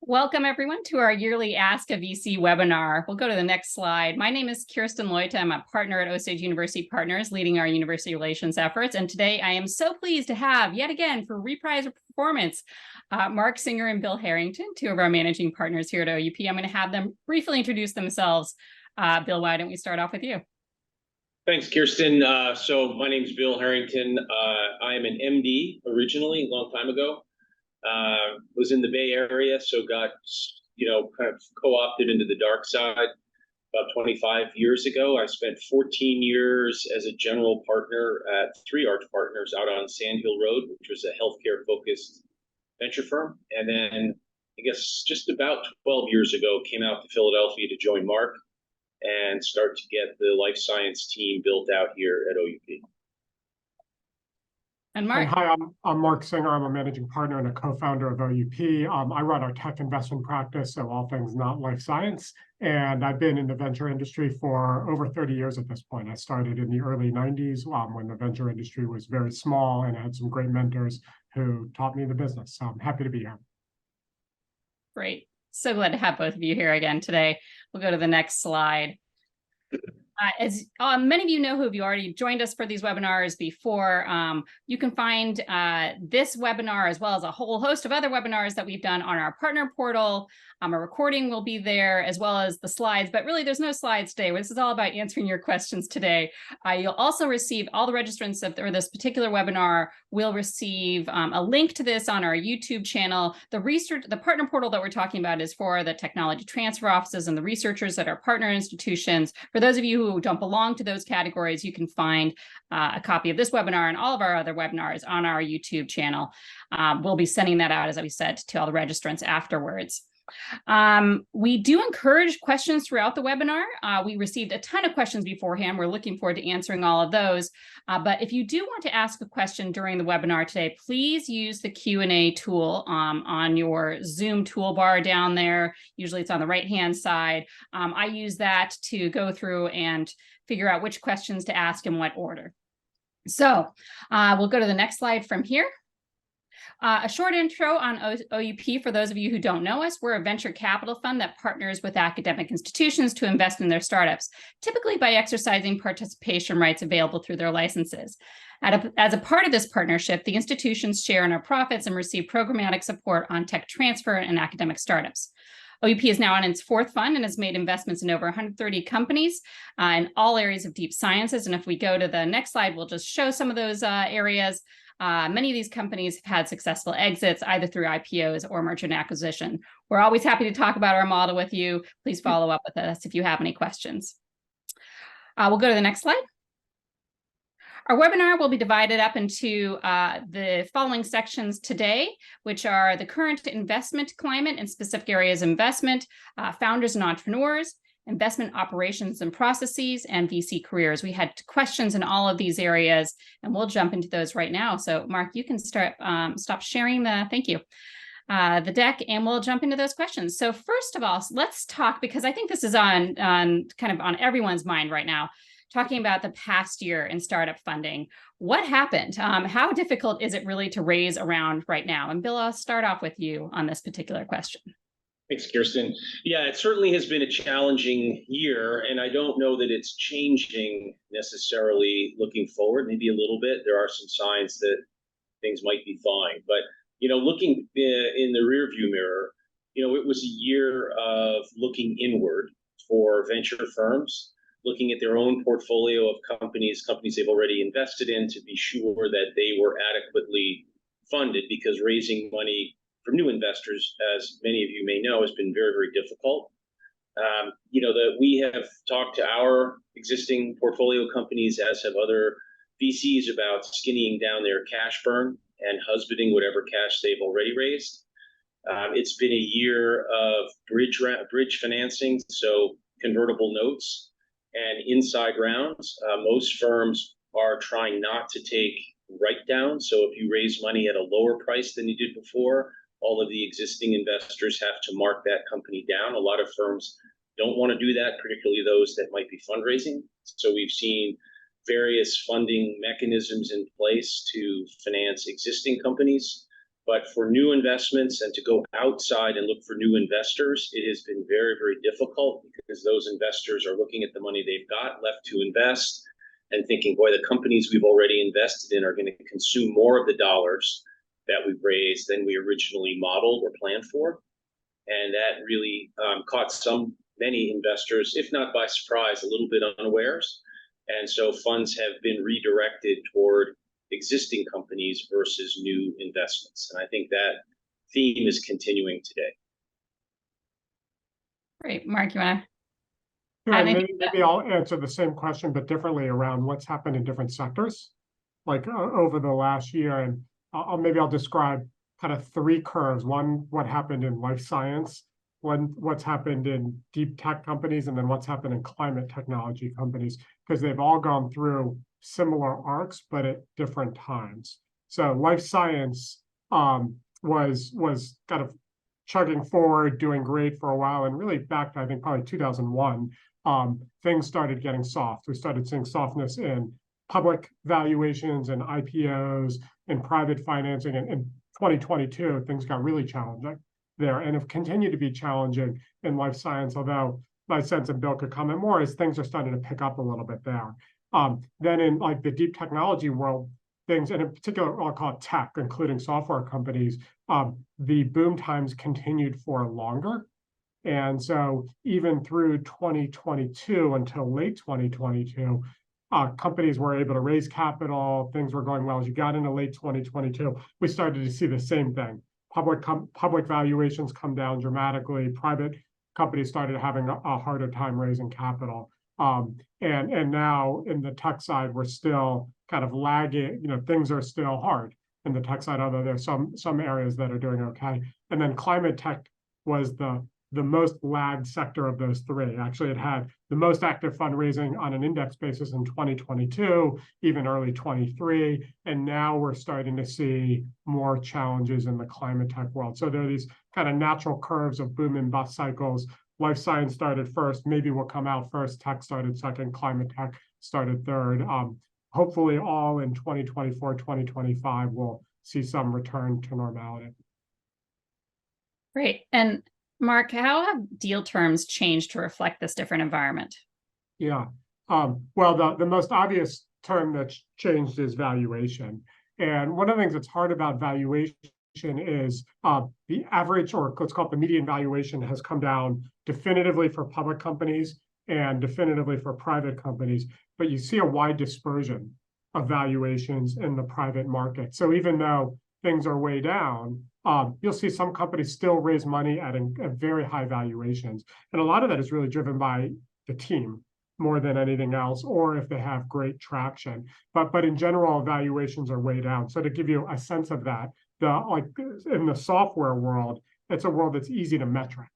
Welcome, everyone, to our yearly Ask a VC webinar. We'll go to the next slide. My name is Kirsten Loita. I'm a partner at Osage University Partners, leading our university relations efforts. And today I am so pleased to have, yet again, for reprise performance, Marc Singer and Bill Harrington, two of our managing partners here at OUP. I'm going to have them briefly introduce themselves. Bill, why don't we start off with you? Thanks, Kirsten. So my name is Bill Harrington. I am an MD originally, a long time ago. Was in the Bay Area, so got, kind of co-opted into the dark side about 25 years ago. I spent 14 years as a general partner at 3Arch Partners out on Sand Hill Road, which was a healthcare-focused venture firm. And then I guess just about 12 years ago, came out to Philadelphia to join Marc and start to get the life science team built out here at OUP. And Marc. Hi, I'm Marc Singer. I'm a managing partner and a co-founder of OUP. I run our tech investment practice, so all things not life science. And I've been in the venture industry for over 30 years at this point. I started in the early 90s when the venture industry was very small, and I had some great mentors who taught me the business. So I'm happy to be here. Great. So glad to have both of you here again today. We'll go to the next slide. As many of you know who have already joined us for these webinars before, you can find this webinar as well as a whole host of other webinars that we've done on our partner portal. A recording will be there as well as the slides, but really there's no slides today. This is all about answering your questions today. You'll also receive, all the registrants of this particular webinar will receive a link to this on our YouTube channel. The partner portal that we're talking about is for the technology transfer offices and the researchers at our partner institutions. For those of you who don't belong to those categories, you can find a copy of this webinar and all of our other webinars on our YouTube channel. We'll be sending that out, as we said, to all the registrants afterwards. We do encourage questions throughout the webinar. We received a ton of questions beforehand. We're looking forward to answering all of those. But if you do want to ask a question during the webinar today, please use the Q&A tool on your Zoom toolbar down there. Usually it's on the right-hand side. I use that to go through and figure out which questions to ask in what order. So we'll go to the next slide from here. A short intro on OUP for those of you who don't know us. We're a venture capital fund that partners with academic institutions to invest in their startups, typically by exercising participation rights available through their licenses. As a part of this partnership, the institutions share in our profits and receive programmatic support on tech transfer and academic startups. OUP is now on its fourth fund and has made investments in over 130 companies in all areas of deep sciences. And if we go to the next slide, we'll just show some of those areas. Many of these companies have had successful exits, either through IPOs or merger and acquisition. We're always happy to talk about our model with you. Please follow up with us if you have any questions. We'll go to the next slide. Our webinar will be divided up into the following sections today, which are the current investment climate in specific areas of investment, founders and entrepreneurs, investment operations and processes, and VC careers. We had questions in all of these areas, and we'll jump into those right now. So Marc, you can stop sharing the deck, and we'll jump into those questions. So first of all, let's talk, because I think this is on kind of on everyone's mind right now, talking about the past year in startup funding. What happened? How difficult is it really to raise around right now? And Bill, I'll start off with you on this particular question. Thanks, Kirsten. Yeah, it certainly has been a challenging year, and I don't know that it's changing necessarily looking forward. Maybe a little bit. There are some signs that things might be thawing. But, looking in the rearview mirror, it was a year of looking inward for venture firms, looking at their own portfolio of companies they've already invested in to be sure that they were adequately funded, because raising money for new investors, as many of you may know, has been very, very difficult. We have talked to our existing portfolio companies, as have other VCs, about skinnying down their cash burn and husbanding whatever cash they've already raised. It's been a year of bridge financing, so convertible notes and inside rounds. Most firms are trying not to take write-downs. So if you raise money at a lower price than you did before, all of the existing investors have to mark that company down. A lot of firms don't want to do that, particularly those that might be fundraising. So we've seen various funding mechanisms in place to finance existing companies. But for new investments and to go outside and look for new investors, it has been very, very difficult because those investors are looking at the money they've got left to invest and thinking, boy, the companies we've already invested in are going to consume more of the dollars that we've raised than we originally modeled or planned for. And that really caught many investors, if not by surprise, a little bit unawares. And so funds have been redirected toward existing companies versus new investments. And I think that theme is continuing today. Great. Mark, you want to? Sure, maybe I'll answer the same question, but differently around what's happened in different sectors, like over the last year. And I'll describe kind of three curves. One, what happened in life science, one, what's happened in deep tech companies, and then what's happened in climate technology companies, because they've all gone through similar arcs, but at different times. So life science was kind of chugging forward, doing great for a while, and really back to, I think, probably 2001, things started getting soft. We started seeing softness in public valuations and IPOs and private financing. And in 2022, things got really challenging there and have continued to be challenging in life science, although my sense, and Bill could comment more, is things are starting to pick up a little bit there. Then in like the deep technology world, things, and in particular, I'll call it tech, including software companies, the boom times continued for longer. And so even through 2022 until late 2022, companies were able to raise capital, things were going well. As you got into late 2022, we started to see the same thing. Public valuations come down dramatically. Private companies started having a harder time raising capital. And now in the tech side, we're still kind of lagging. Things are still hard in the tech side, although there's some areas that are doing okay. And then climate tech was the most lagged sector of those three. Actually, it had the most active fundraising on an index basis in 2022, even early 23. And now we're starting to see more challenges in the climate tech world. So there are these kind of natural curves of boom and bust cycles. Life science started first, maybe will come out first. Tech started second, climate tech started third. Hopefully all in 2024, 2025, we'll see some return to normality. Great. And Mark, how have deal terms changed to reflect this different environment? Yeah. Well, the most obvious term that's changed is valuation. And one of the things that's hard about valuation is the average, or let's call it the median valuation, has come down definitively for public companies and definitively for private companies. But you see a wide dispersion of valuations in the private market. So even though things are way down, you'll see some companies still raise money at very high valuations. And a lot of that is really driven by the team more than anything else, or if they have great traction. But in general, valuations are way down. So to give you a sense of that, in the software world, it's a world that's easy to metric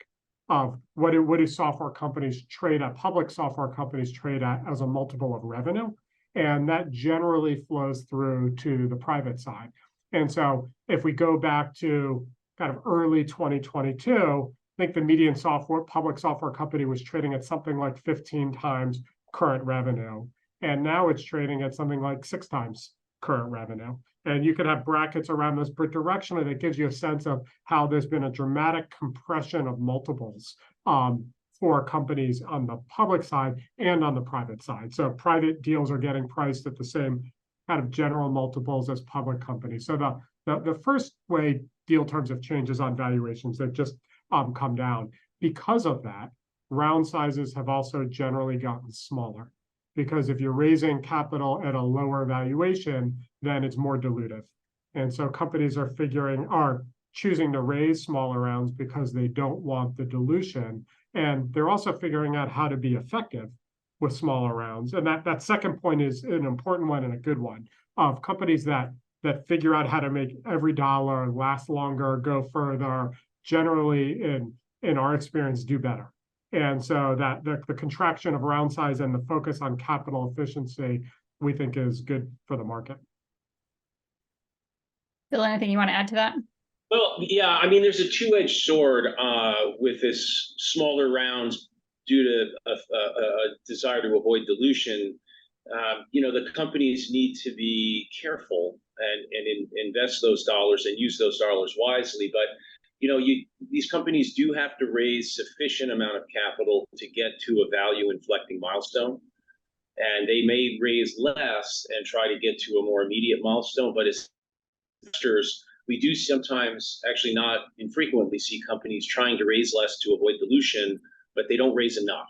of what do software companies trade at, public software companies trade at as a multiple of revenue. And that generally flows through to the private side. And so if we go back to kind of early 2022, I think the median public software company was trading at something like 15 times current revenue. And now it's trading at something like 6 times current revenue. And you could have brackets around this, but directionally that gives you a sense of how there's been a dramatic compression of multiples for companies on the public side and on the private side. So private deals are getting priced at the same kind of general multiples as public companies. So the first way deal terms have changed is on valuations. They've just come down. Because of that, round sizes have also generally gotten smaller. Because if you're raising capital at a lower valuation, then it's more dilutive. And so companies are choosing to raise smaller rounds because they don't want the dilution. And they're also figuring out how to be effective with smaller rounds. And that second point is an important one and a good one, of companies that figure out how to make every dollar last longer, go further, generally in our experience do better. And so that the contraction of round size and the focus on capital efficiency, we think is good for the market. Bill, anything you want to add to that? Well, yeah, I mean, there's a two-edged sword with this smaller rounds due to a desire to avoid dilution. the companies need to be careful and invest those dollars and use those dollars wisely. But these companies do have to raise sufficient amount of capital to get to a value inflecting milestone, and they may raise less and try to get to a more immediate milestone. But as investors, we do sometimes, actually not infrequently, see companies trying to raise less to avoid dilution, but they don't raise enough.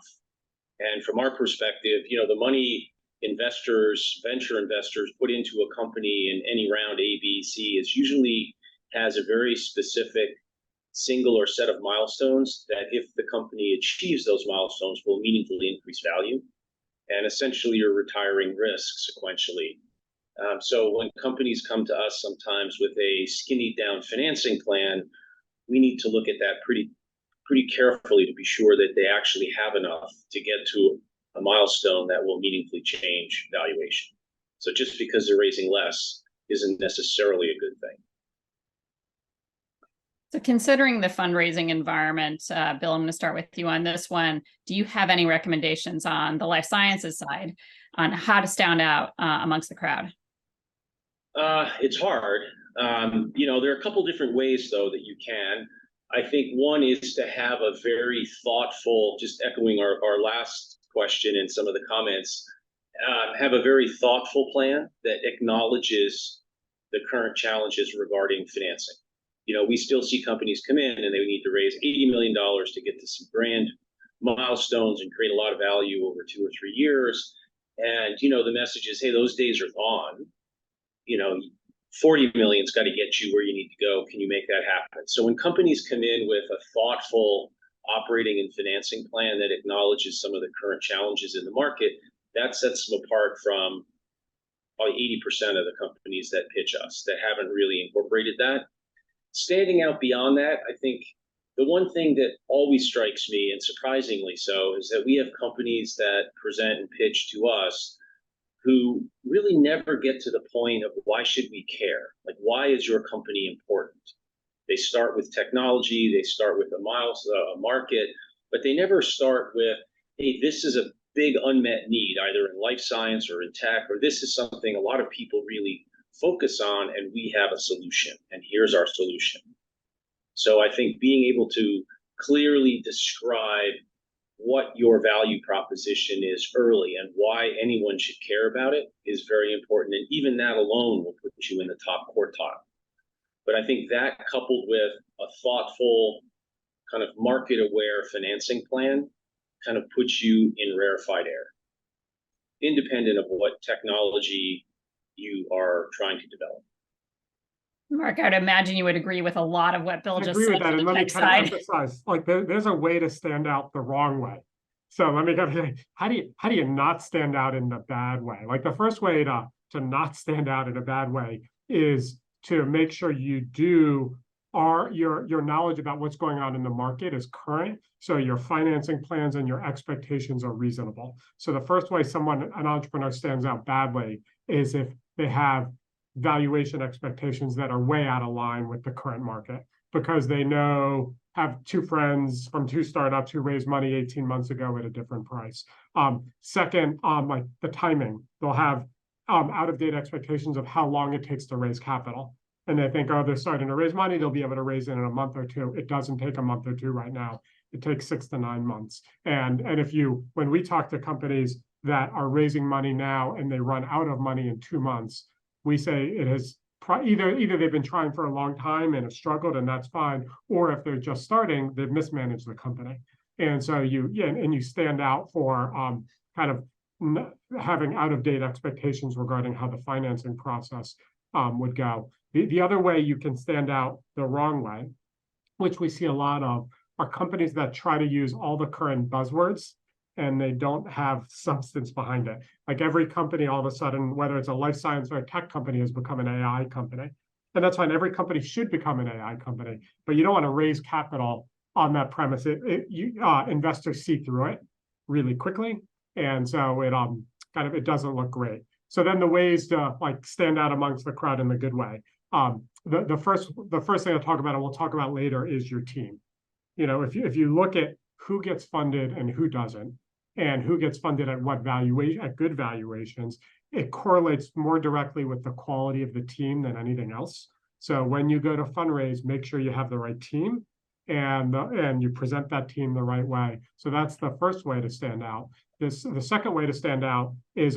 And from our perspective, the money venture investors put into a company in any round A, B, C usually has a very specific single or set of milestones that, if the company achieves those milestones, will meaningfully increase value. And essentially, you're retiring risk sequentially. So when companies come to us sometimes with a skinny down financing plan, we need to look at that pretty carefully to be sure that they actually have enough to get to a milestone that will meaningfully change valuation. So just because they're raising less isn't necessarily a good thing. So considering the fundraising environment, Bill, I'm going to start with you on this one. Do you have any recommendations on the life sciences side on how to stand out amongst the crowd? It's hard. There are a couple different ways, though, that you can. I think one is to have a very thoughtful, just echoing our last question and some of the comments, have a very thoughtful plan that acknowledges the current challenges regarding financing. We still see companies come in and they need to raise $80 million to get to some grand milestones and create a lot of value over 2 or 3 years. And, the message is, hey, those days are gone. 40 million's got to get you where you need to go. Can you make that happen? So when companies come in with a thoughtful operating and financing plan that acknowledges some of the current challenges in the market, that sets them apart from probably 80% of the companies that pitch us that haven't really incorporated that. Standing out beyond that, I think the one thing that always strikes me, and surprisingly so, is that we have companies that present and pitch to us who really never get to the point of, why should we care? Like, why is your company important? They start with technology, they start with a market, but they never start with, hey, this is a big unmet need, either in life science or in tech, or this is something a lot of people really focus on, and we have a solution, and here's our solution. So I think being able to clearly describe what your value proposition is early and why anyone should care about it is very important. And even that alone will put you in the top quartile. But I think that, coupled with a thoughtful, kind of market-aware financing plan, kind of puts you in rarefied air, independent of what technology you are trying to develop. Marc, I'd imagine you would agree with a lot of what Bill just said. I agree with that, and let me kind of emphasize, like, there's a way to stand out the wrong way. So let me go, how do you not stand out in the bad way? Like, the first way to not stand out in a bad way is to make sure your knowledge about what's going on in the market is current, so your financing plans and your expectations are reasonable. So the first way an entrepreneur stands out badly is if they have valuation expectations that are way out of line with the current market, because they have 2 friends from 2 startups who raised money 18 months ago at a different price. Second, like the timing, they'll have out-of-date expectations of how long it takes to raise capital. And they think, oh, they're starting to raise money, they'll be able to raise it in a month or 2. It doesn't take a month or 2 right now. It takes 6 to 9 months. And when we talk to companies that are raising money now and they run out of money in 2 months, we say it has either they've been trying for a long time and have struggled, and that's fine, or if they're just starting, they've mismanaged the company. And so you stand out for kind of having out-of-date expectations regarding how the financing process would go. The other way you can stand out the wrong way, which we see a lot of, are companies that try to use all the current buzzwords and they don't have substance behind it. Like, every company all of a sudden, whether it's a life science or a tech company, has become an AI company. And that's fine. Every company should become an AI company, but you don't want to raise capital on that premise. Investors see through it really quickly. And so it doesn't look great. So then the ways to, like, stand out amongst the crowd in the good way. The first thing I'll talk about, and we'll talk about later, is your team. If you look at who gets funded and who doesn't, and who gets funded at what valuation, at good valuations, it correlates more directly with the quality of the team than anything else. So when you go to fundraise, make sure you have the right team and you present that team the right way. So that's the first way to stand out. The second way to stand out is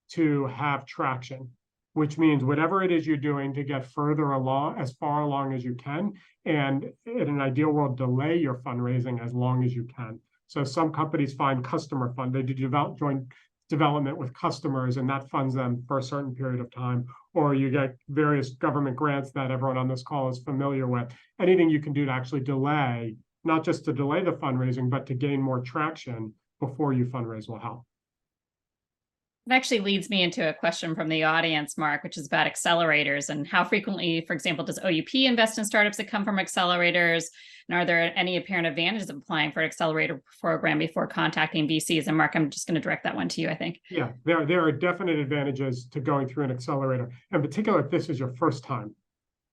to have traction, which means whatever it is you're doing to get further along, as far along as you can, and in an ideal world, delay your fundraising as long as you can. So some companies find customer fund, they do joint development with customers, and that funds them for a certain period of time. Or you get various government grants that everyone on this call is familiar with. Anything you can do to actually delay, not just to delay the fundraising, but to gain more traction before you fundraise will help. It actually leads me into a question from the audience, Mark, which is about accelerators and how frequently, for example, does OUP invest in startups that come from accelerators? And are there any apparent advantages of applying for an accelerator program before contacting VCs? And Mark, I'm just going to direct that one to you, I think. Yeah, there are definite advantages to going through an accelerator, in particular if this is your first time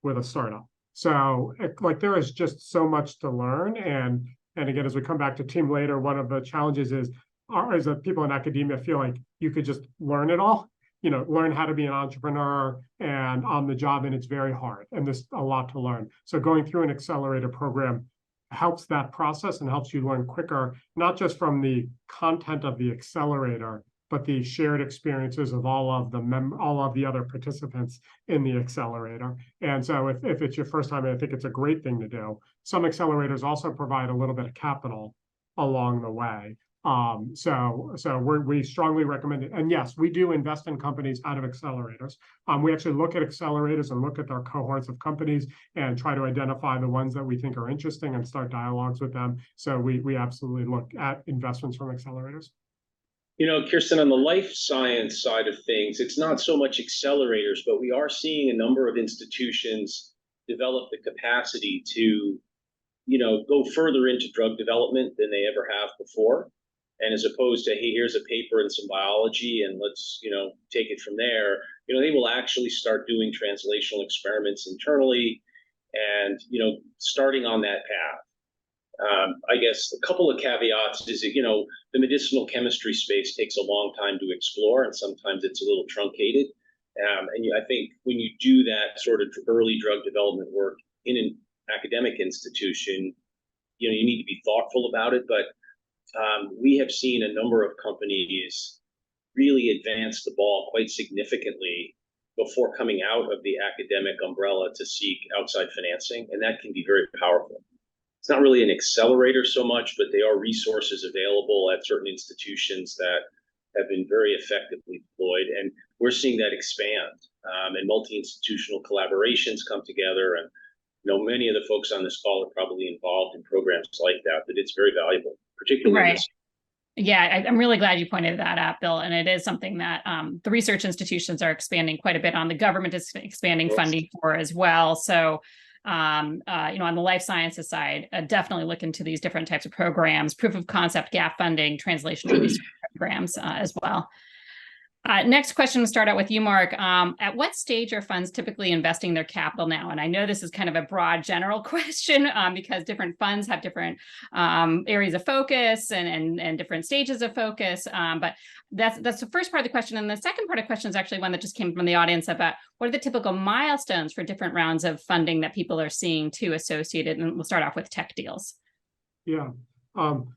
with a startup. So like there is just so much to learn. And again, as we come back to team later, one of the challenges is that people in academia feel like you could just learn it all, learn how to be an entrepreneur and on the job, and it's very hard. And there's a lot to learn. So going through an accelerator program helps that process and helps you learn quicker, not just from the content of the accelerator, but the shared experiences of all of the other participants in the accelerator. And so if it's your first time, I think it's a great thing to do. Some accelerators also provide a little bit of capital along the way. We strongly recommend it. And yes, we do invest in companies out of accelerators. We actually look at accelerators and look at our cohorts of companies and try to identify the ones that we think are interesting and start dialogues with them. So we absolutely look at investments from accelerators. Kirsten, on the life science side of things, it's not so much accelerators, but we are seeing a number of institutions develop the capacity to, go further into drug development than they ever have before. And as opposed to, hey, here's a paper and some biology and let's, take it from there, they will actually start doing translational experiments internally and, starting on that path. I guess a couple of caveats is that, the medicinal chemistry space takes a long time to explore, and sometimes it's a little truncated. I think when you do that sort of early drug development work in an academic institution, you need to be thoughtful about it. But we have seen a number of companies really advance the ball quite significantly before coming out of the academic umbrella to seek outside financing, and that can be very powerful. It's not really an accelerator so much, but they are resources available at certain institutions that have been very effectively deployed. And we're seeing that expand and multi-institutional collaborations come together. And many of the folks on this call are probably involved in programs like that, but it's very valuable, particularly right. Yeah, I'm really glad you pointed that out, Bill. And it is something that the research institutions are expanding quite a bit on. The government is expanding funding for as well. So on the life sciences side, definitely look into these different types of programs, proof of concept, gap funding, translational research programs as well. Next question, we'll start out with you, Mark. At what stage are funds typically investing their capital now? And I know this is kind of a broad general question because different funds have different areas of focus and different stages of focus. But that's the first part of the question. And the second part of the question is actually one that just came from the audience about what are the typical milestones for different rounds of funding that people are seeing too associated. And we'll start off with tech deals. Yeah.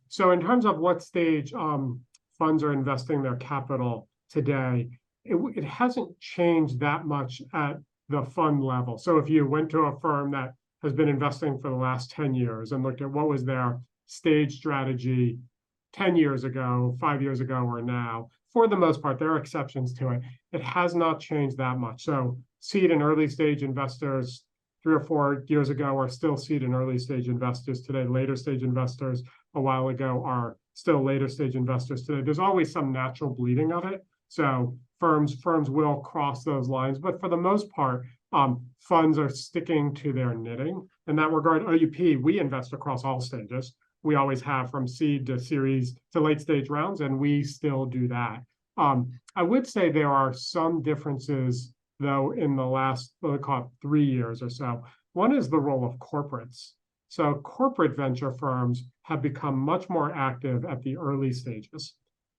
So in terms of what stage funds are investing their capital today, it hasn't changed that much at the fund level. So if you went to a firm that has been investing for the last 10 years and looked at what was their stage strategy 10 years ago, 5 years ago, or now, for the most part, there are exceptions to it. It has not changed that much. So seed and early stage investors 3 or 4 years ago are still seed and early stage investors today. Later stage investors a while ago are still later stage investors today. There's always some natural bleeding of it. So firms will cross those lines, but for the most part, funds are sticking to their knitting. In that regard, OUP, we invest across all stages. We always have from seed to series to late stage rounds, and we still do that. I would say there are some differences, though, in the last, we'll call it 3 years or so. One is the role of corporates. So corporate venture firms have become much more active at the early stages.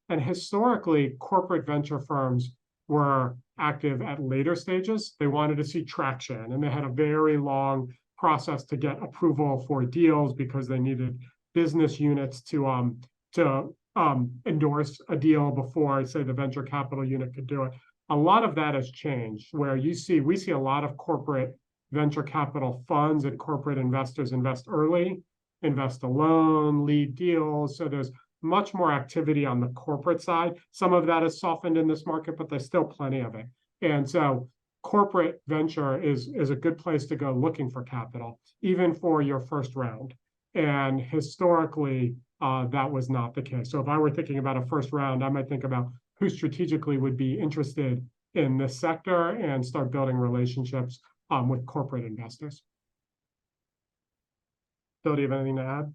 And historically, corporate venture firms were active at later stages. They wanted to see traction, and they had a very long process to get approval for deals because they needed business units to endorse a deal before, say, the venture capital unit could do it. A lot of that has changed, where we see a lot of corporate venture capital funds and corporate investors invest early, invest alone, lead deals. So there's much more activity on the corporate side. Some of that has softened in this market, but there's still plenty of it. And so corporate venture is a good place to go looking for capital, even for your first round. And historically, that was not the case. So if I were thinking about a first round, I might think about who strategically would be interested in this sector and start building relationships with corporate investors. Bill, do you have anything to add?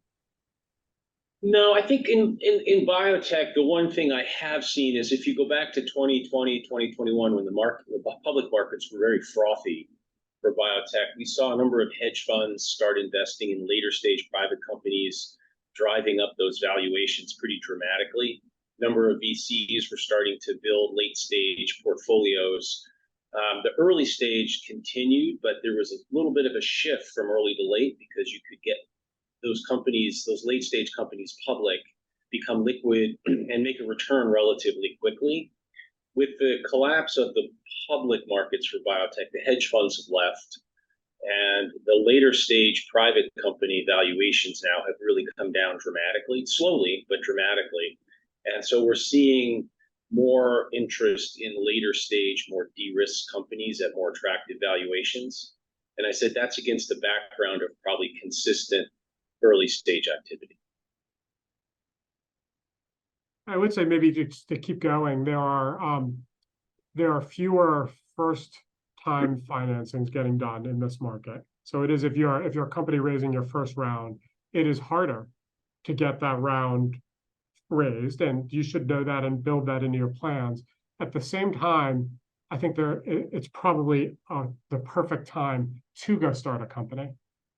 No, I think in biotech, the one thing I have seen is if you go back to 2020, 2021, when the public markets were very frothy for biotech, we saw a number of hedge funds start investing in later stage private companies, driving up those valuations pretty dramatically. Number of VCs were starting to build late stage portfolios. The early stage continued, but there was a little bit of a shift from early to late because you could get those companies, those late stage companies, public, become liquid and make a return relatively quickly. With the collapse of the public markets for biotech, the hedge funds have left, and the later stage private company valuations now have really come down dramatically, slowly, but dramatically. And so we're seeing more interest in later stage, more de-risked companies at more attractive valuations. And I said that's against the background of probably consistent early stage activity. I would say maybe to keep going, there are fewer first-time financings getting done in this market. So it is if you're a company raising your first round, it is harder to get that round raised, and you should know that and build that into your plans. At the same time, I think it's probably the perfect time to go start a company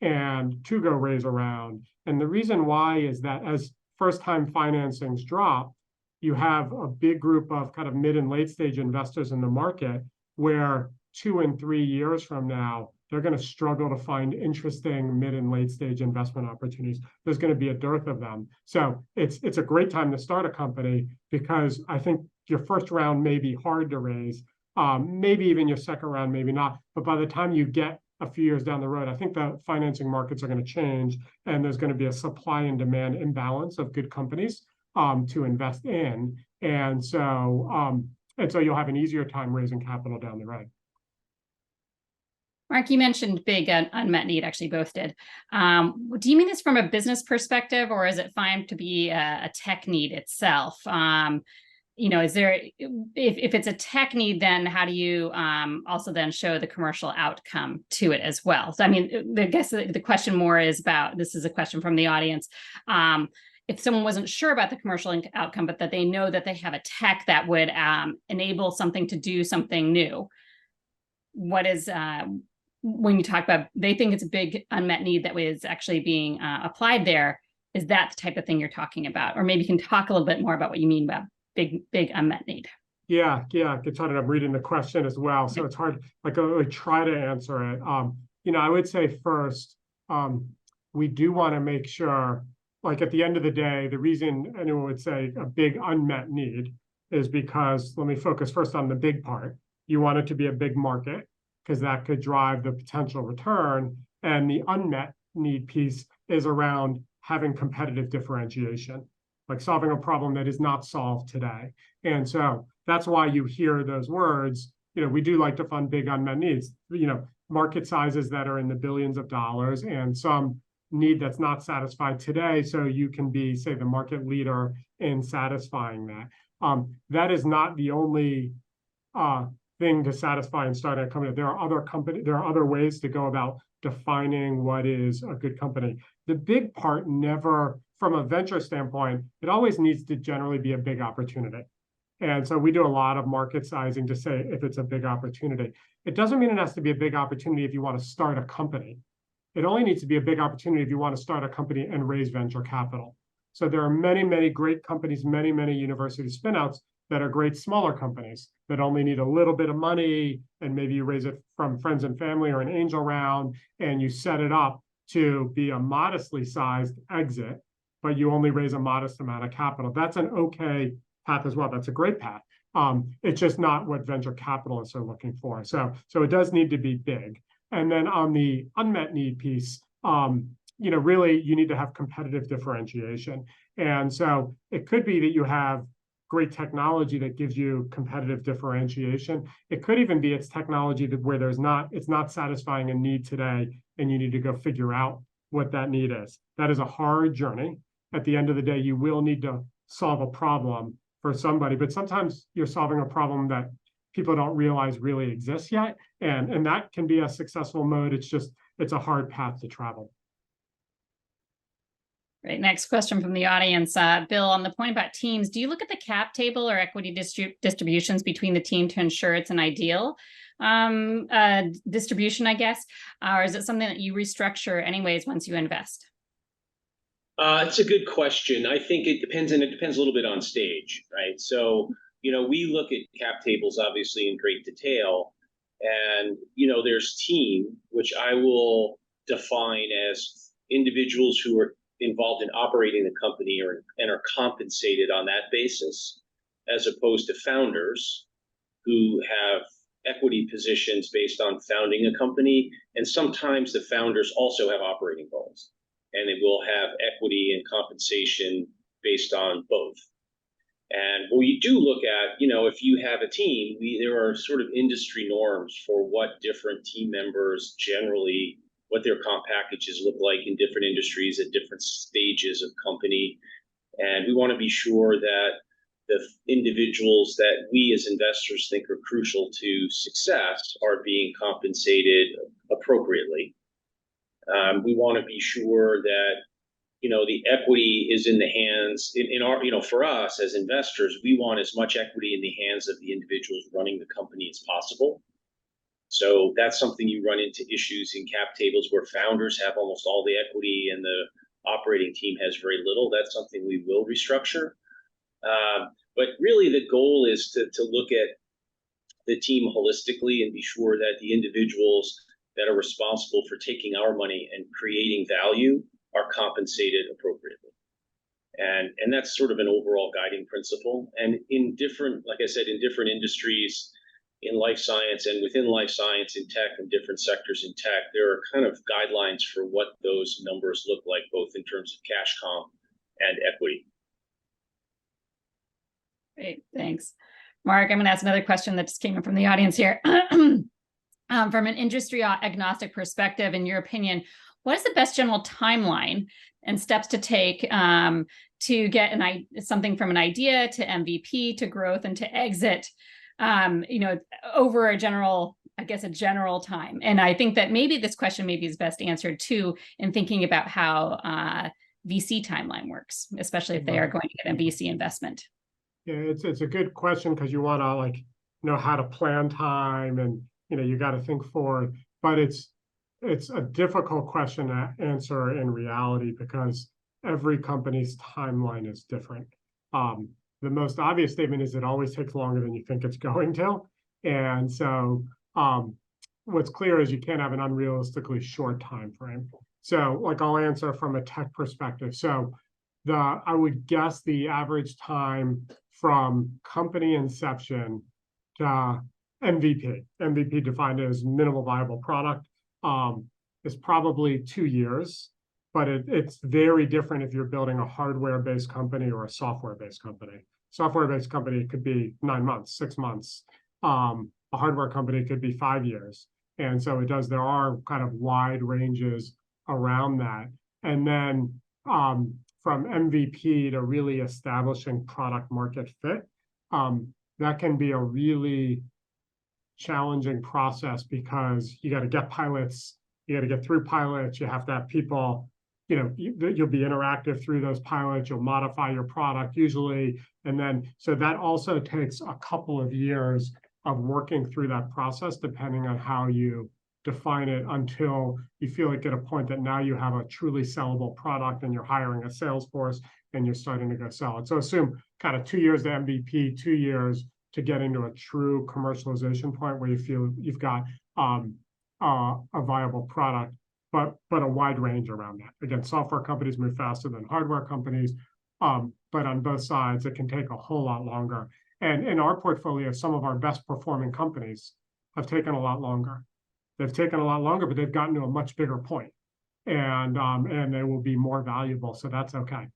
and to go raise a round. And the reason why is that as first-time financings drop, you have a big group of kind of mid and late stage investors in the market where 2 and 3 years from now, they're going to struggle to find interesting mid and late stage investment opportunities. There's going to be a dearth of them. So it's a great time to start a company because I think your first round may be hard to raise, maybe even your second round, maybe not. But by the time you get a few years down the road, I think the financing markets are going to change, and there's going to be a supply and demand imbalance of good companies to invest in. And so you'll have an easier time raising capital down the road. Marc, you mentioned big unmet need, actually both did. Do you mean this from a business perspective, or is it fine to be a tech need itself? Is there, if it's a tech need, then how do you also then show the commercial outcome to it as well? So, I mean, I guess the question more is about, this is a question from the audience. If someone wasn't sure about the commercial outcome, but that they know that they have a tech that would enable something to do something new, what is, when you talk about, they think it's a big unmet need that was actually being applied there, is that the type of thing you're talking about? Or maybe you can talk a little bit more about what you mean by big unmet need. Yeah, it's hard. I'm reading the question as well, so it's hard. Like, I try to answer it. I would say first, we do want to make sure, like at the end of the day, the reason anyone would say a big unmet need is because, let me focus first on the big part. You want it to be a big market, because that could drive the potential return. And the unmet need piece is around having competitive differentiation, like solving a problem that is not solved today. And so that's why you hear those words. We do like to fund big unmet needs, market sizes that are in the billions of dollars, and some need that's not satisfied today. So you can be, say, the market leader in satisfying that. That is not the only thing to satisfy and start a company. There are other ways to go about defining what is a good company. The big part never, from a venture standpoint, it always needs to generally be a big opportunity. And so we do a lot of market sizing to say if it's a big opportunity. It doesn't mean it has to be a big opportunity if you want to start a company. It only needs to be a big opportunity if you want to start a company and raise venture capital. So there are many, many great companies, many, many university spinouts that are great smaller companies that only need a little bit of money, and maybe you raise it from friends and family or an angel round, and you set it up to be a modestly sized exit, but you only raise a modest amount of capital. That's an okay path as well. That's a great path. It's just not what venture capitalists are looking for. So it does need to be big. And then on the unmet need piece, really you need to have competitive differentiation. And so it could be that you have great technology that gives you competitive differentiation. It could even be it's technology that where it's not satisfying a need today, and you need to go figure out what that need is. That is a hard journey. At the end of the day, you will need to solve a problem for somebody, but sometimes you're solving a problem that people don't realize really exists yet. And that can be a successful mode. It's a hard path to travel. Great. Next question from the audience. Bill, on the point about teams, do you look at the cap table or equity distributions between the team to ensure it's an ideal distribution, I guess? Or is it something that you restructure anyways once you invest? It's a good question. I think it depends, and it depends a little bit on stage, right? So, we look at cap tables obviously in great detail, and, there's team, which I will define as individuals who are involved in operating the company and are compensated on that basis, as opposed to founders who have equity positions based on founding a company. And sometimes the founders also have operating goals, and they will have equity and compensation based on both. And what we do look at, if you have a team, there are sort of industry norms for what different team members generally, what their comp packages look like in different industries at different stages of company. And we want to be sure that the individuals that we as investors think are crucial to success are being compensated appropriately. We want to be sure that, the equity is in the hands, in our, for us as investors, we want as much equity in the hands of the individuals running the company as possible. So that's something you run into issues in cap tables where founders have almost all the equity and the operating team has very little. That's something we will restructure. But really the goal is to look at the team holistically and be sure that the individuals that are responsible for taking our money and creating value are compensated appropriately. And that's sort of an overall guiding principle. And in different, like I said, in different industries, in life science and within life science, in tech and different sectors in tech, there are kind of guidelines for what those numbers look like, both in terms of cash comp and equity. Great, thanks. Mark, I'm going to ask another question that just came in from the audience here. From an industry agnostic perspective, in your opinion, what is the best general timeline and steps to take to get something from an idea to MVP to growth and to exit, over a general time? And I think that maybe this question is best answered too in thinking about how VC timeline works, especially if they are going to get a VC investment. Yeah, it's a good question because you want to know how to plan time, and you got to think forward. But it's a difficult question to answer in reality because every company's timeline is different. The most obvious statement is it always takes longer than you think it's going to. And so what's clear is you can't have an unrealistically short time frame. So I'll answer from a tech perspective. So I would guess the average time from company inception to MVP defined as minimal viable product, is probably 2 years. But it's very different if you're building a hardware-based company or a software-based company. Software-based company could be 9 months, 6 months. A hardware company could be 5 years. And so there are kind of wide ranges around that. And then from MVP to really establishing product market fit, that can be a really challenging process because you got to get pilots, you got to get through pilots, you have to have people, you'll be interactive through those pilots, you'll modify your product usually. And then, so that also takes a couple of years of working through that process, depending on how you define it until you feel like at a point that now you have a truly sellable product and you're hiring a sales force and you're starting to go sell it. So assume kind of 2 years to MVP, 2 years to get into a true commercialization point where you feel you've got a viable product, but a wide range around that. Again, software companies move faster than hardware companies, but on both sides, it can take a whole lot longer. And in our portfolio, some of our best performing companies have taken a lot longer. They've taken a lot longer, but they've gotten to a much bigger point, and they will be more valuable. So that's okay.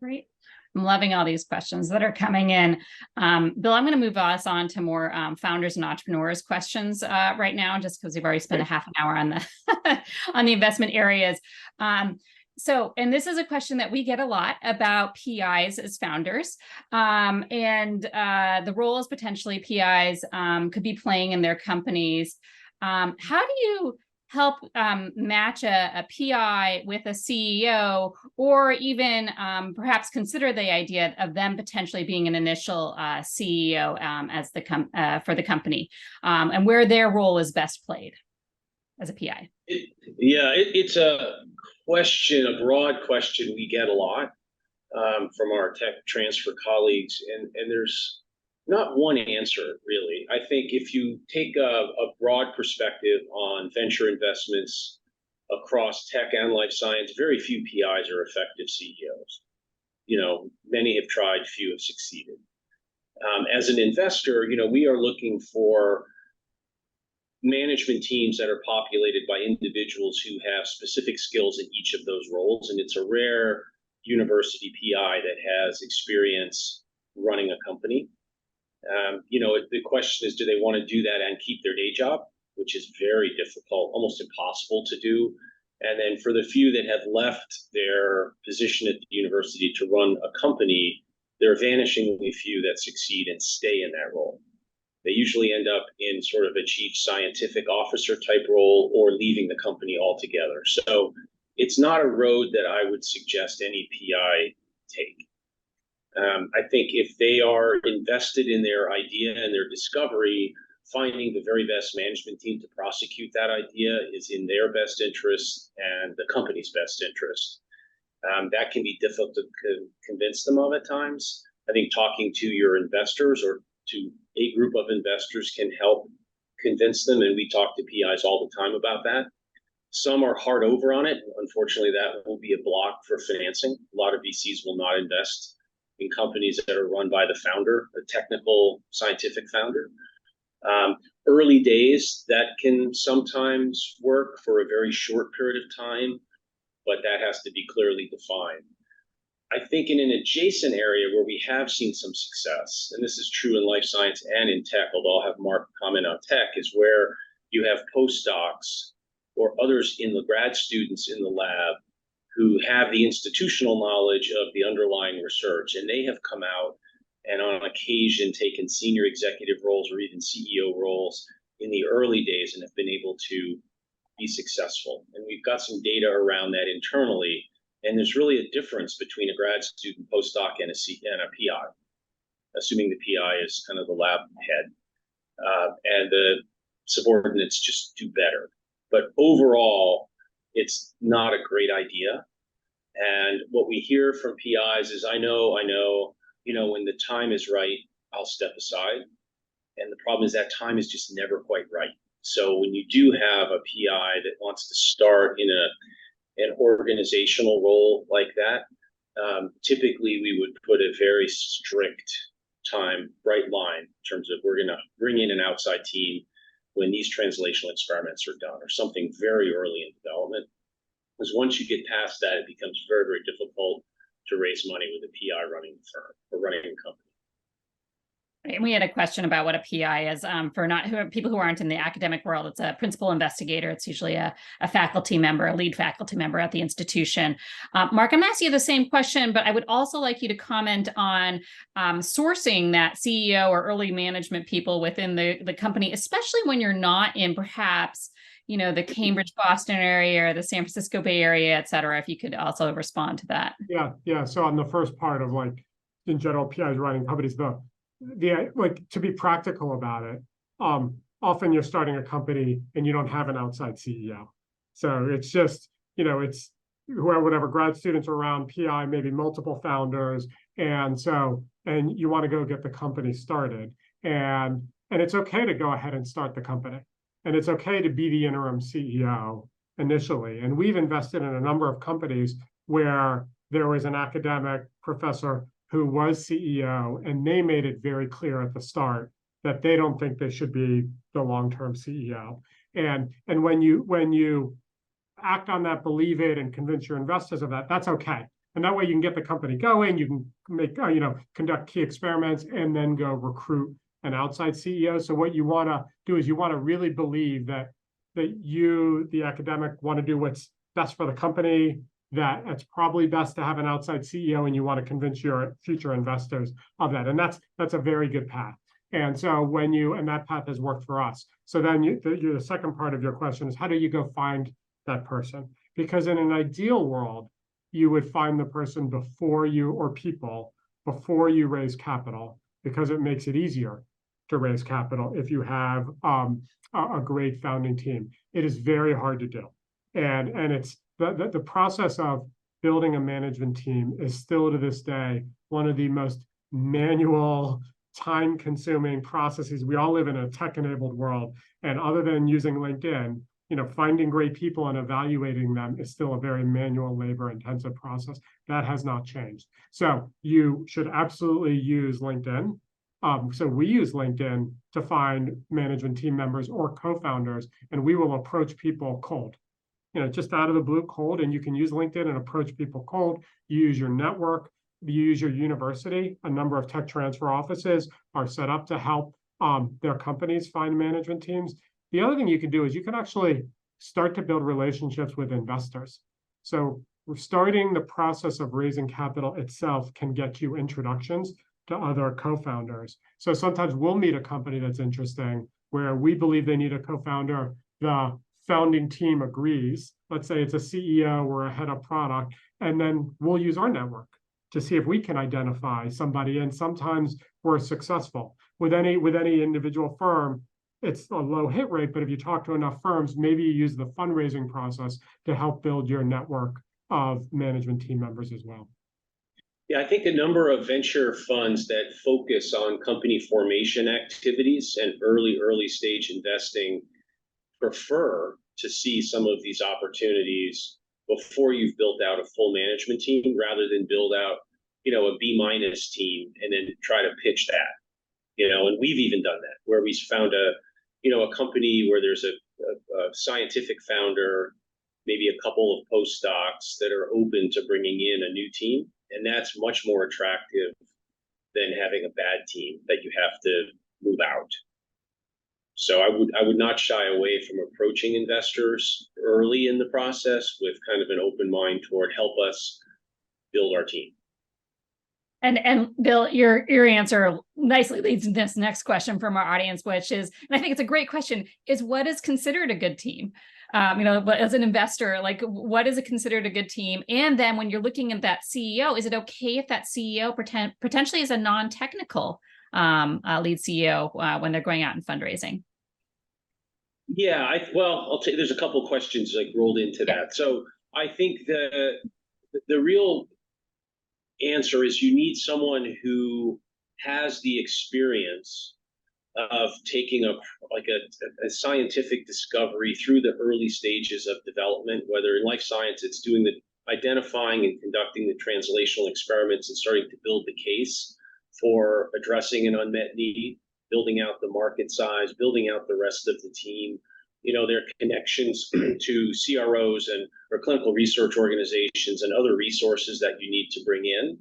Great. I'm loving all these questions that are coming in. Bill, I'm going to move us on to more founders and entrepreneurs questions right now, just because we've already spent a half an hour on the on the investment areas. So, and this is a question that we get a lot about PIs as founders, and the roles potentially PIs could be playing in their companies. How do you help match a PI with a CEO, or even perhaps consider the idea of them potentially being an initial CEO as for the company, and where their role is best played as a PI? It's a question, a broad question we get a lot from our tech transfer colleagues, and there's not one answer, really. I think if you take a broad perspective on venture investments across tech and life science, very few PIs are effective CEOs. Many have tried, few have succeeded. As an investor, we are looking for management teams that are populated by individuals who have specific skills in each of those roles. And it's a rare university PI that has experience running a company. The question is, do they want to do that and keep their day job, which is very difficult, almost impossible to do? And then for the few that have left their position at the university to run a company, there are vanishingly few that succeed and stay in that role. They usually end up in sort of a chief scientific officer type role or leaving the company altogether. So it's not a road that I would suggest any PI take. I think if they are invested in their idea and their discovery, finding the very best management team to prosecute that idea is in their best interest and the company's best interest. That can be difficult to convince them of at times. I think talking to your investors or to a group of investors can help convince them, and we talk to PIs all the time about that. Some are hard over on it. Unfortunately, that will be a block for financing. A lot of VCs will not invest in companies that are run by the founder, a technical, scientific founder. Early days, that can sometimes work for a very short period of time, but that has to be clearly defined. I think in an adjacent area where we have seen some success, and this is true in life science and in tech, although I'll have Marc comment on tech, is where you have postdocs or others in the grad students in the lab who have the institutional knowledge of the underlying research, and they have come out and on occasion taken senior executive roles or even CEO roles in the early days and have been able to be successful. And we've got some data around that internally, and there's really a difference between a grad student, postdoc, and a PI, assuming the PI is kind of the lab head, and the subordinates just do better. But overall, it's not a great idea. And what we hear from PIs is, I know, when the time is right, I'll step aside. And the problem is that time is just never quite right. So when you do have a PI that wants to start in an organizational role like that, typically we would put a very strict time, bright line in terms of we're going to bring in an outside team when these translational experiments are done or something very early in development. Because once you get past that, it becomes very, very difficult to raise money with a PI running the firm or running a company. And we had a question about what a PI is for people who aren't in the academic world. It's a principal investigator. It's usually a faculty member, a lead faculty member at the institution. Marc, I'm going to ask you the same question, but I would also like you to comment on sourcing that CEO or early management people within the company, especially when you're not in perhaps the Cambridge, Boston area or the San Francisco Bay Area, et cetera, if you could also respond to that. Yeah. So on the first part of in general, PIs running companies, to be practical about it, often you're starting a company and you don't have an outside CEO. So it's just, it's whatever grad students are around, PI, maybe multiple founders. And you want to go get the company started. And it's okay to go ahead and start the company. And it's okay to be the interim CEO initially. And we've invested in a number of companies where there was an academic professor who was CEO, and they made it very clear at the start that they don't think they should be the long-term CEO. And when you act on that, believe it, and convince your investors of that, that's okay. And that way you can get the company going, you can make, conduct key experiments, and then go recruit an outside CEO. So what you want to do is you want to really believe that you, the academic, want to do what's best for the company, that it's probably best to have an outside CEO, and you want to convince your future investors of that. And that's a very good path. And so and that path has worked for us. So then the second part of your question is, how do you go find that person? Because in an ideal world, you would find the person before you raise capital, because it makes it easier to raise capital if you have a great founding team. It is very hard to do. And it's the process of building a management team is still to this day one of the most manual, time-consuming processes. We all live in a tech-enabled world, and other than using LinkedIn, finding great people and evaluating them is still a very manual, labor-intensive process. That has not changed. So you should absolutely use LinkedIn. So we use LinkedIn to find management team members or co-founders, and we will approach people cold. Just out of the blue, cold, and you can use LinkedIn and approach people cold. You use your network, you use your university. A number of tech transfer offices are set up to help their companies find management teams. The other thing you can do is you can actually start to build relationships with investors. So starting the process of raising capital itself can get you introductions to other co-founders. So sometimes we'll meet a company that's interesting, where we believe they need a co-founder. The founding team agrees. Let's say it's a CEO or a head of product, and then we'll use our network to see if we can identify somebody. And sometimes we're successful. With any individual firm, it's a low hit rate, but if you talk to enough firms, maybe you use the fundraising process to help build your network of management team members as well. Yeah, I think a number of venture funds that focus on company formation activities and early stage investing prefer to see some of these opportunities before you've built out a full management team, rather than build out, a B- team and then try to pitch that. And we've even done that, where we found a company where there's a scientific founder, maybe a couple of postdocs that are open to bringing in a new team. And that's much more attractive than having a bad team that you have to move out. So I would not shy away from approaching investors early in the process with kind of an open mind toward help us build our team. And Bill, your answer nicely leads to this next question from our audience, which is, and I think it's a great question, is what is considered a good team? As an investor, like, what is considered a good team? And then when you're looking at that CEO, is it okay if that CEO potentially is a non-technical lead CEO when they're going out and fundraising? Yeah, I'll tell you, there's a couple of questions like rolled into that. So I think the real answer is you need someone who has the experience of taking a scientific discovery through the early stages of development, whether in life science it's doing the identifying and conducting the translational experiments and starting to build the case for addressing an unmet need, building out the market size, building out the rest of the team. Their connections to CROs or clinical research organizations and other resources that you need to bring in,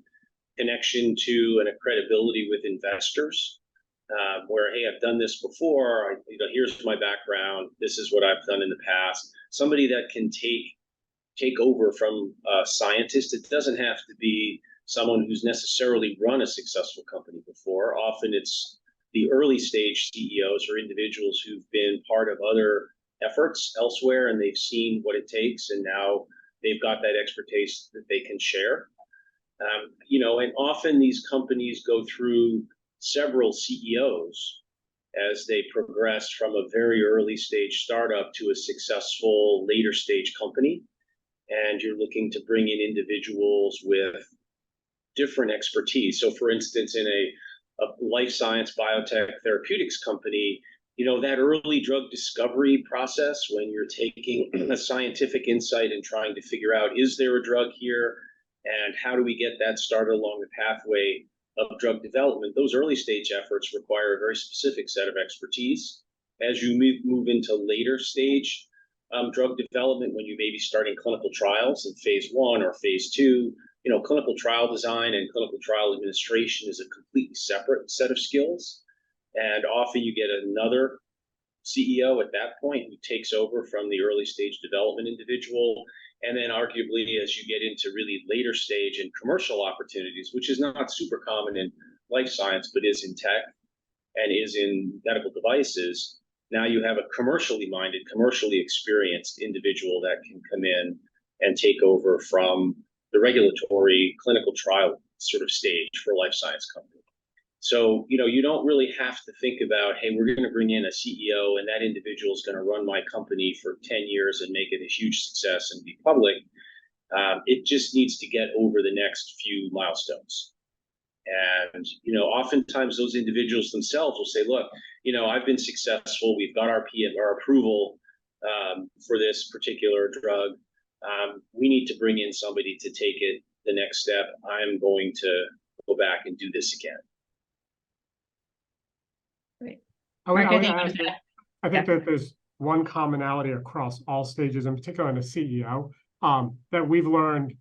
connection to and a credibility with investors, where, hey, I've done this before, here's my background, this is what I've done in the past. Somebody that can take over from a scientist. It doesn't have to be someone who's necessarily run a successful company before. Often it's the early stage CEOs or individuals who've been part of other efforts elsewhere, and they've seen what it takes, and now they've got that expertise that they can share. And often these companies go through several CEOs as they progress from a very early stage startup to a successful later stage company. And you're looking to bring in individuals with different expertise. So for instance, in a life science biotech therapeutics company, that early drug discovery process, when you're taking a scientific insight and trying to figure out, is there a drug here? And how do we get that started along the pathway of drug development? Those early stage efforts require a very specific set of expertise. As you move into later stage drug development, when you may be starting clinical trials in phase 1 or phase 2, clinical trial design and clinical trial administration is a completely separate set of skills. And often you get another CEO at that point who takes over from the early stage development individual. And then arguably, as you get into really later stage and commercial opportunities, which is not super common in life science, but is in tech and is in medical devices, now you have a commercially minded, commercially experienced individual that can come in and take over from the regulatory clinical trial sort of stage for a life science company. So, you don't really have to think about, hey, we're going to bring in a CEO and that individual is going to run my company for 10 years and make it a huge success and be public. It just needs to get over the next few milestones. And, oftentimes those individuals themselves will say, look, I've been successful. We've got our approval for this particular drug. We need to bring in somebody to take it the next step. I'm going to go back and do this again. Great. I think that there's one commonality across all stages, in particular in a CEO, that we've learned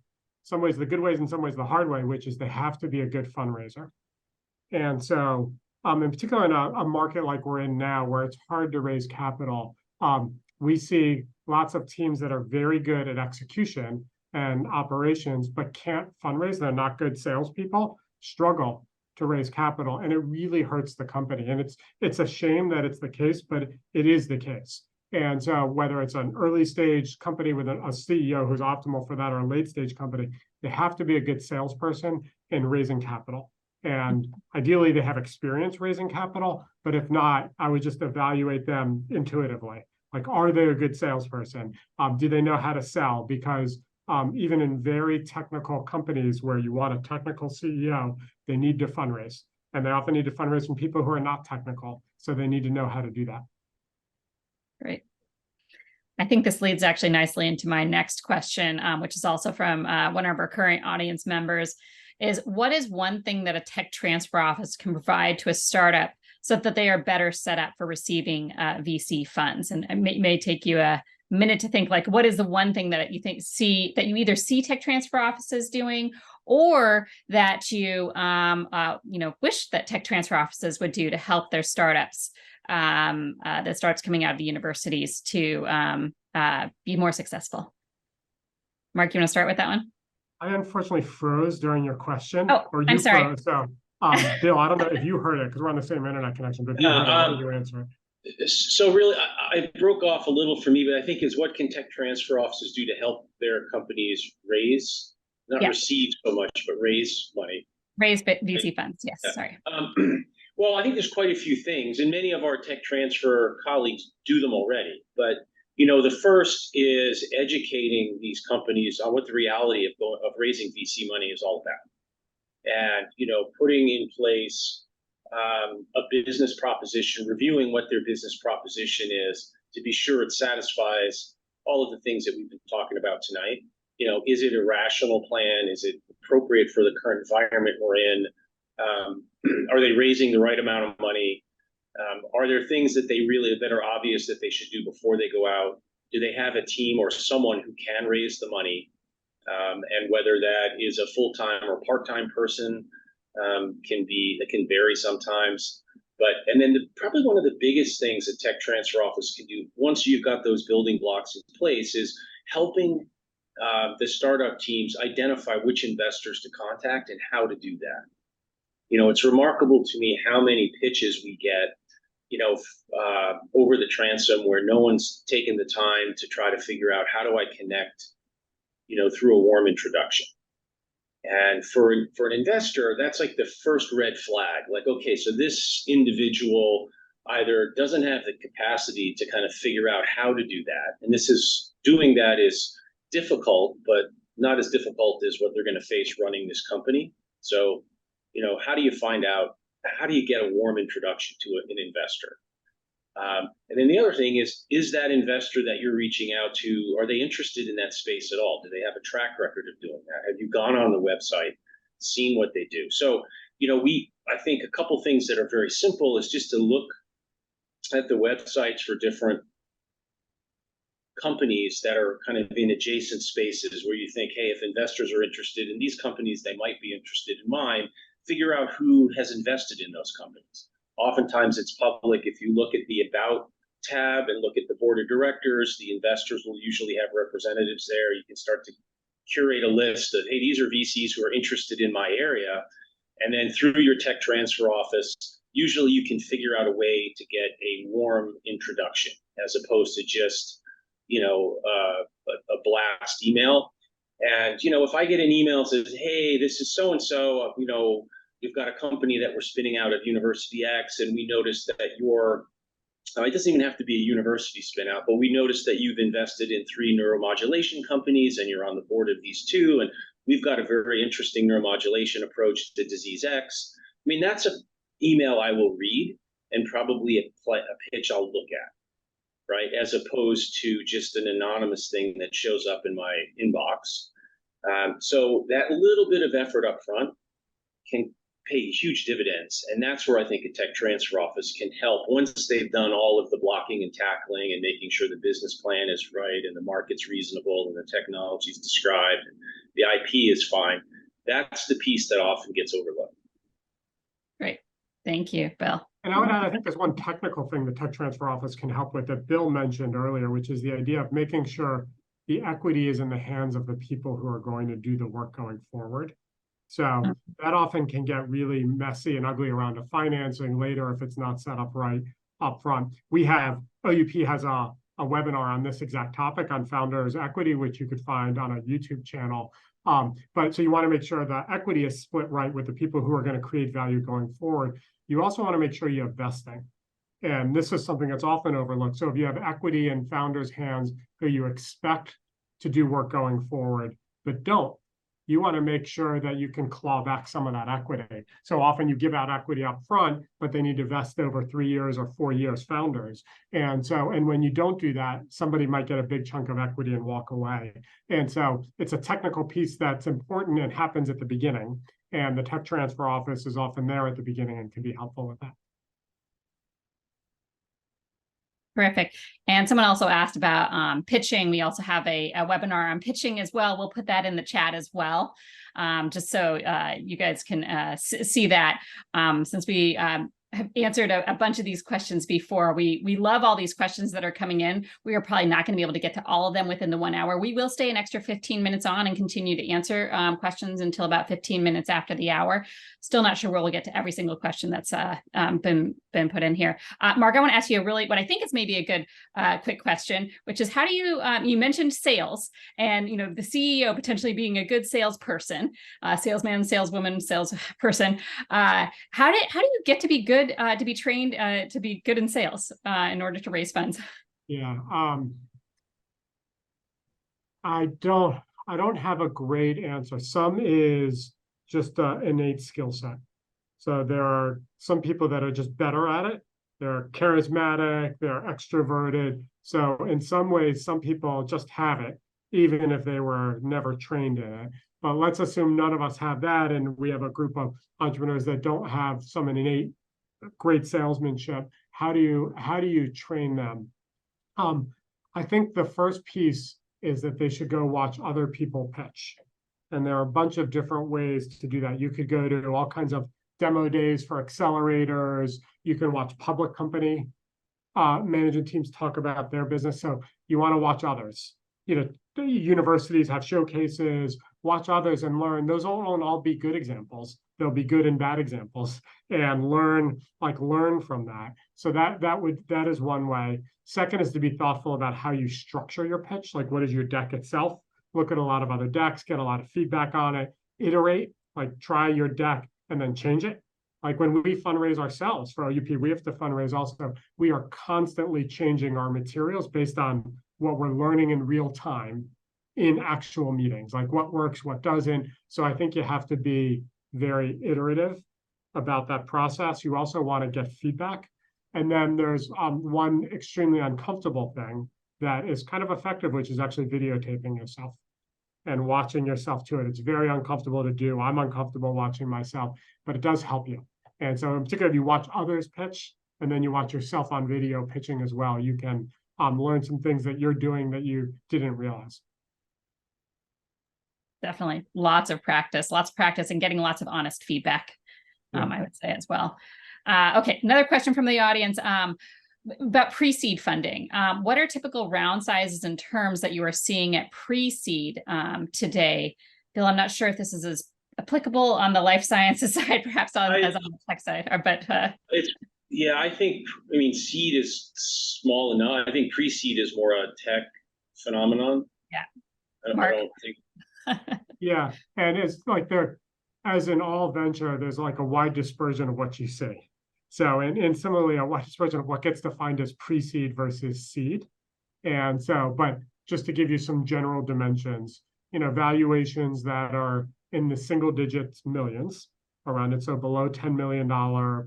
some ways the good ways and some ways the hard way, which is they have to be a good fundraiser. And so in particular in a market like we're in now, where it's hard to raise capital, we see lots of teams that are very good at execution and operations, but can't fundraise. They're not good salespeople, struggle to raise capital, and it really hurts the company. And it's a shame that it's the case, but it is the case. And so whether it's an early stage company with a CEO who's optimal for that or a late stage company, they have to be a good salesperson in raising capital. And ideally they have experience raising capital, but if not, I would just evaluate them intuitively. Like, are they a good salesperson? Do they know how to sell? Because even in very technical companies where you want a technical CEO, they need to fundraise. And they often need to fundraise from people who are not technical. So they need to know how to do that. Great. I think this leads actually nicely into my next question, which is also from one of our current audience members, is what is one thing that a tech transfer office can provide to a startup so that they are better set up for receiving VC funds? And it may take you a minute to think, like, what is the one thing that you you either see tech transfer offices doing, or that you wish that tech transfer offices would do to help their startups, that starts coming out of the universities to be more successful? Marc, you want to start with that one? I unfortunately froze during your question. Oh, or you I'm sorry. Froze, so Bill, I don't know if you heard it because we're on the same internet connection, but if you heard it, what did you answer? So really, I broke off a little for me, but I think is what can tech transfer offices do to help their companies raise, not receive so much, but raise money? Raise VC funds, yes, sorry. Well, I think there's quite a few things, and many of our tech transfer colleagues do them already. But, the first is educating these companies on what the reality of raising VC money is all about. And, putting in place a business proposition, reviewing what their business proposition is to be sure it satisfies all of the things that we've been talking about tonight. Is it a rational plan? Is it appropriate for the current environment we're in? Are they raising the right amount of money? Are there things that are obvious that they should do before they go out? Do they have a team or someone who can raise the money? And whether that is a full-time or part-time person can vary sometimes. And then probably one of the biggest things that tech transfer office can do once you've got those building blocks in place is helping the startup teams identify which investors to contact and how to do that. It's remarkable to me how many pitches we get, over the transom where no one's taken the time to try to figure out how do I connect, through a warm introduction. And for an investor, that's like the first red flag. Like, okay, so this individual either doesn't have the capacity to kind of figure out how to do that. And doing that is difficult, but not as difficult as what they're going to face running this company. So, how do you find out, how do you get a warm introduction to an investor? And then the other thing is that investor that you're reaching out to, are they interested in that space at all? Do they have a track record of doing that? Have you gone on the website, seen what they do? So, I think a couple things that are very simple is just to look at the websites for different companies that are kind of in adjacent spaces where you think, hey, if investors are interested in these companies, they might be interested in mine. Figure out who has invested in those companies. Oftentimes it's public. If you look at the About tab and look at the board of directors, the investors will usually have representatives there. You can start to curate a list of, hey, these are VCs who are interested in my area. And then through your tech transfer office, usually you can figure out a way to get a warm introduction as opposed to just, a blast email. And, if I get an email that says, hey, this is so-and-so, we've got a company that we're spinning out of University X, and we noticed that it doesn't even have to be a university spin out, but we noticed that you've invested in 3 neuromodulation companies and you're on the board of these 2. And we've got a very interesting neuromodulation approach to disease X. I mean, that's an email I will read and probably a pitch I'll look at, right? As opposed to just an anonymous thing that shows up in my inbox. So that little bit of effort up front can pay huge dividends. And that's where I think a tech transfer office can help once they've done all of the blocking and tackling and making sure the business plan is right and the market's reasonable and the technology is described and the IP is fine. That's the piece that often gets overlooked. Great. Thank you, Bill. And I would add, I think there's one technical thing the tech transfer office can help with that Bill mentioned earlier, which is the idea of making sure the equity is in the hands of the people who are going to do the work going forward. So that often can get really messy and ugly around the financing later if it's not set up right up front. OUP has a webinar on this exact topic on founders equity, which you could find on a YouTube channel. But so you want to make sure the equity is split right with the people who are going to create value going forward. You also want to make sure you have vesting. And this is something that's often overlooked. So if you have equity in founders' hands who you expect to do work going forward, but don't, you want to make sure that you can claw back some of that equity. So often you give out equity up front, but they need to vest over 3 years or 4 years founders. And when you don't do that, somebody might get a big chunk of equity and walk away. And so it's a technical piece that's important and happens at the beginning. And the tech transfer office is often there at the beginning and can be helpful with that. Terrific. And someone also asked about pitching. We also have a webinar on pitching as well. We'll put that in the chat as well, just so you guys can see that. Since we have answered a bunch of these questions before. We love all these questions that are coming in. We are probably not going to be able to get to all of them within the 1 hour. We will stay an extra 15 minutes on and continue to answer questions until about 15 minutes after the hour. Still not sure where we'll get to every single question that's been put in here. Marc, I want to ask you what I think is maybe a good quick question, which is how do you, you mentioned sales and, the CEO potentially being a good salesperson, salesman, saleswoman, salesperson. How do you get to be good, to be trained, to be good in sales in order to raise funds? Yeah, I don't have a great answer. Some is just an innate skill set. So there are some people that are just better at it. They're charismatic, they're extroverted. So in some ways, some people just have it, even if they were never trained in it. But let's assume none of us have that, and we have a group of entrepreneurs that don't have some innate great salesmanship. How do you train them? I think the first piece is that they should go watch other people pitch. And there are a bunch of different ways to do that. You could go to all kinds of demo days for accelerators. You can watch public company management teams talk about their business. So you want to watch others. Universities have showcases, watch others and learn. Those won't all be good examples. There'll be good and bad examples, and learn from that. So that is one way. Second is to be thoughtful about how you structure your pitch. Like, what is your deck itself? Look at a lot of other decks, get a lot of feedback on it, iterate, like try your deck and then change it. Like when we fundraise ourselves for OUP, we have to fundraise also. We are constantly changing our materials based on what we're learning in real time in actual meetings, like what works, what doesn't. So I think you have to be very iterative about that process. You also want to get feedback. And then there's one extremely uncomfortable thing that is kind of effective, which is actually videotaping yourself and watching yourself to it. It's very uncomfortable to do. I'm uncomfortable watching myself, but it does help you. And so in particular, if you watch others pitch and then you watch yourself on video pitching as well, you can learn some things that you're doing that you didn't realize. Definitely lots of practice and getting lots of honest feedback, I would say as well. Okay, another question from the audience about pre-seed funding. What are typical round sizes and terms that you are seeing at pre-seed today? Bill, I'm not sure if this is as applicable on the life sciences side, perhaps as on the tech side, but yeah, I mean, seed is small enough. I think pre-seed is more a tech phenomenon. Yeah, I don't think. Yeah, and it's like as in all venture, there's like a wide dispersion of what you see. So, and similarly, a wide dispersion of what gets defined as pre-seed versus seed. And so, but just to give you some general dimensions, valuations that are in the single digits millions around it. So below $10 million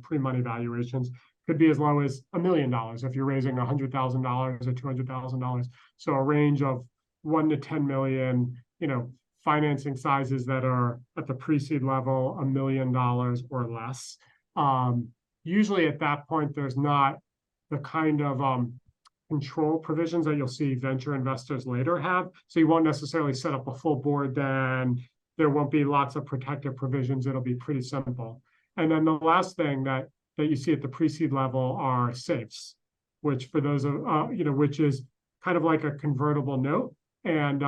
pre-money valuations could be as low as $1 million if you're raising $100,000 or $200,000. So a range of 1 to 10 million, financing sizes that are at the pre-seed level, $1 million or less. Usually at that point, there's not the kind of control provisions that you'll see venture investors later have. So you won't necessarily set up a full board then. There won't be lots of protective provisions. It'll be pretty simple. And then the last thing that you see at the pre-seed level are safes, which for those of, which is kind of like a convertible note. And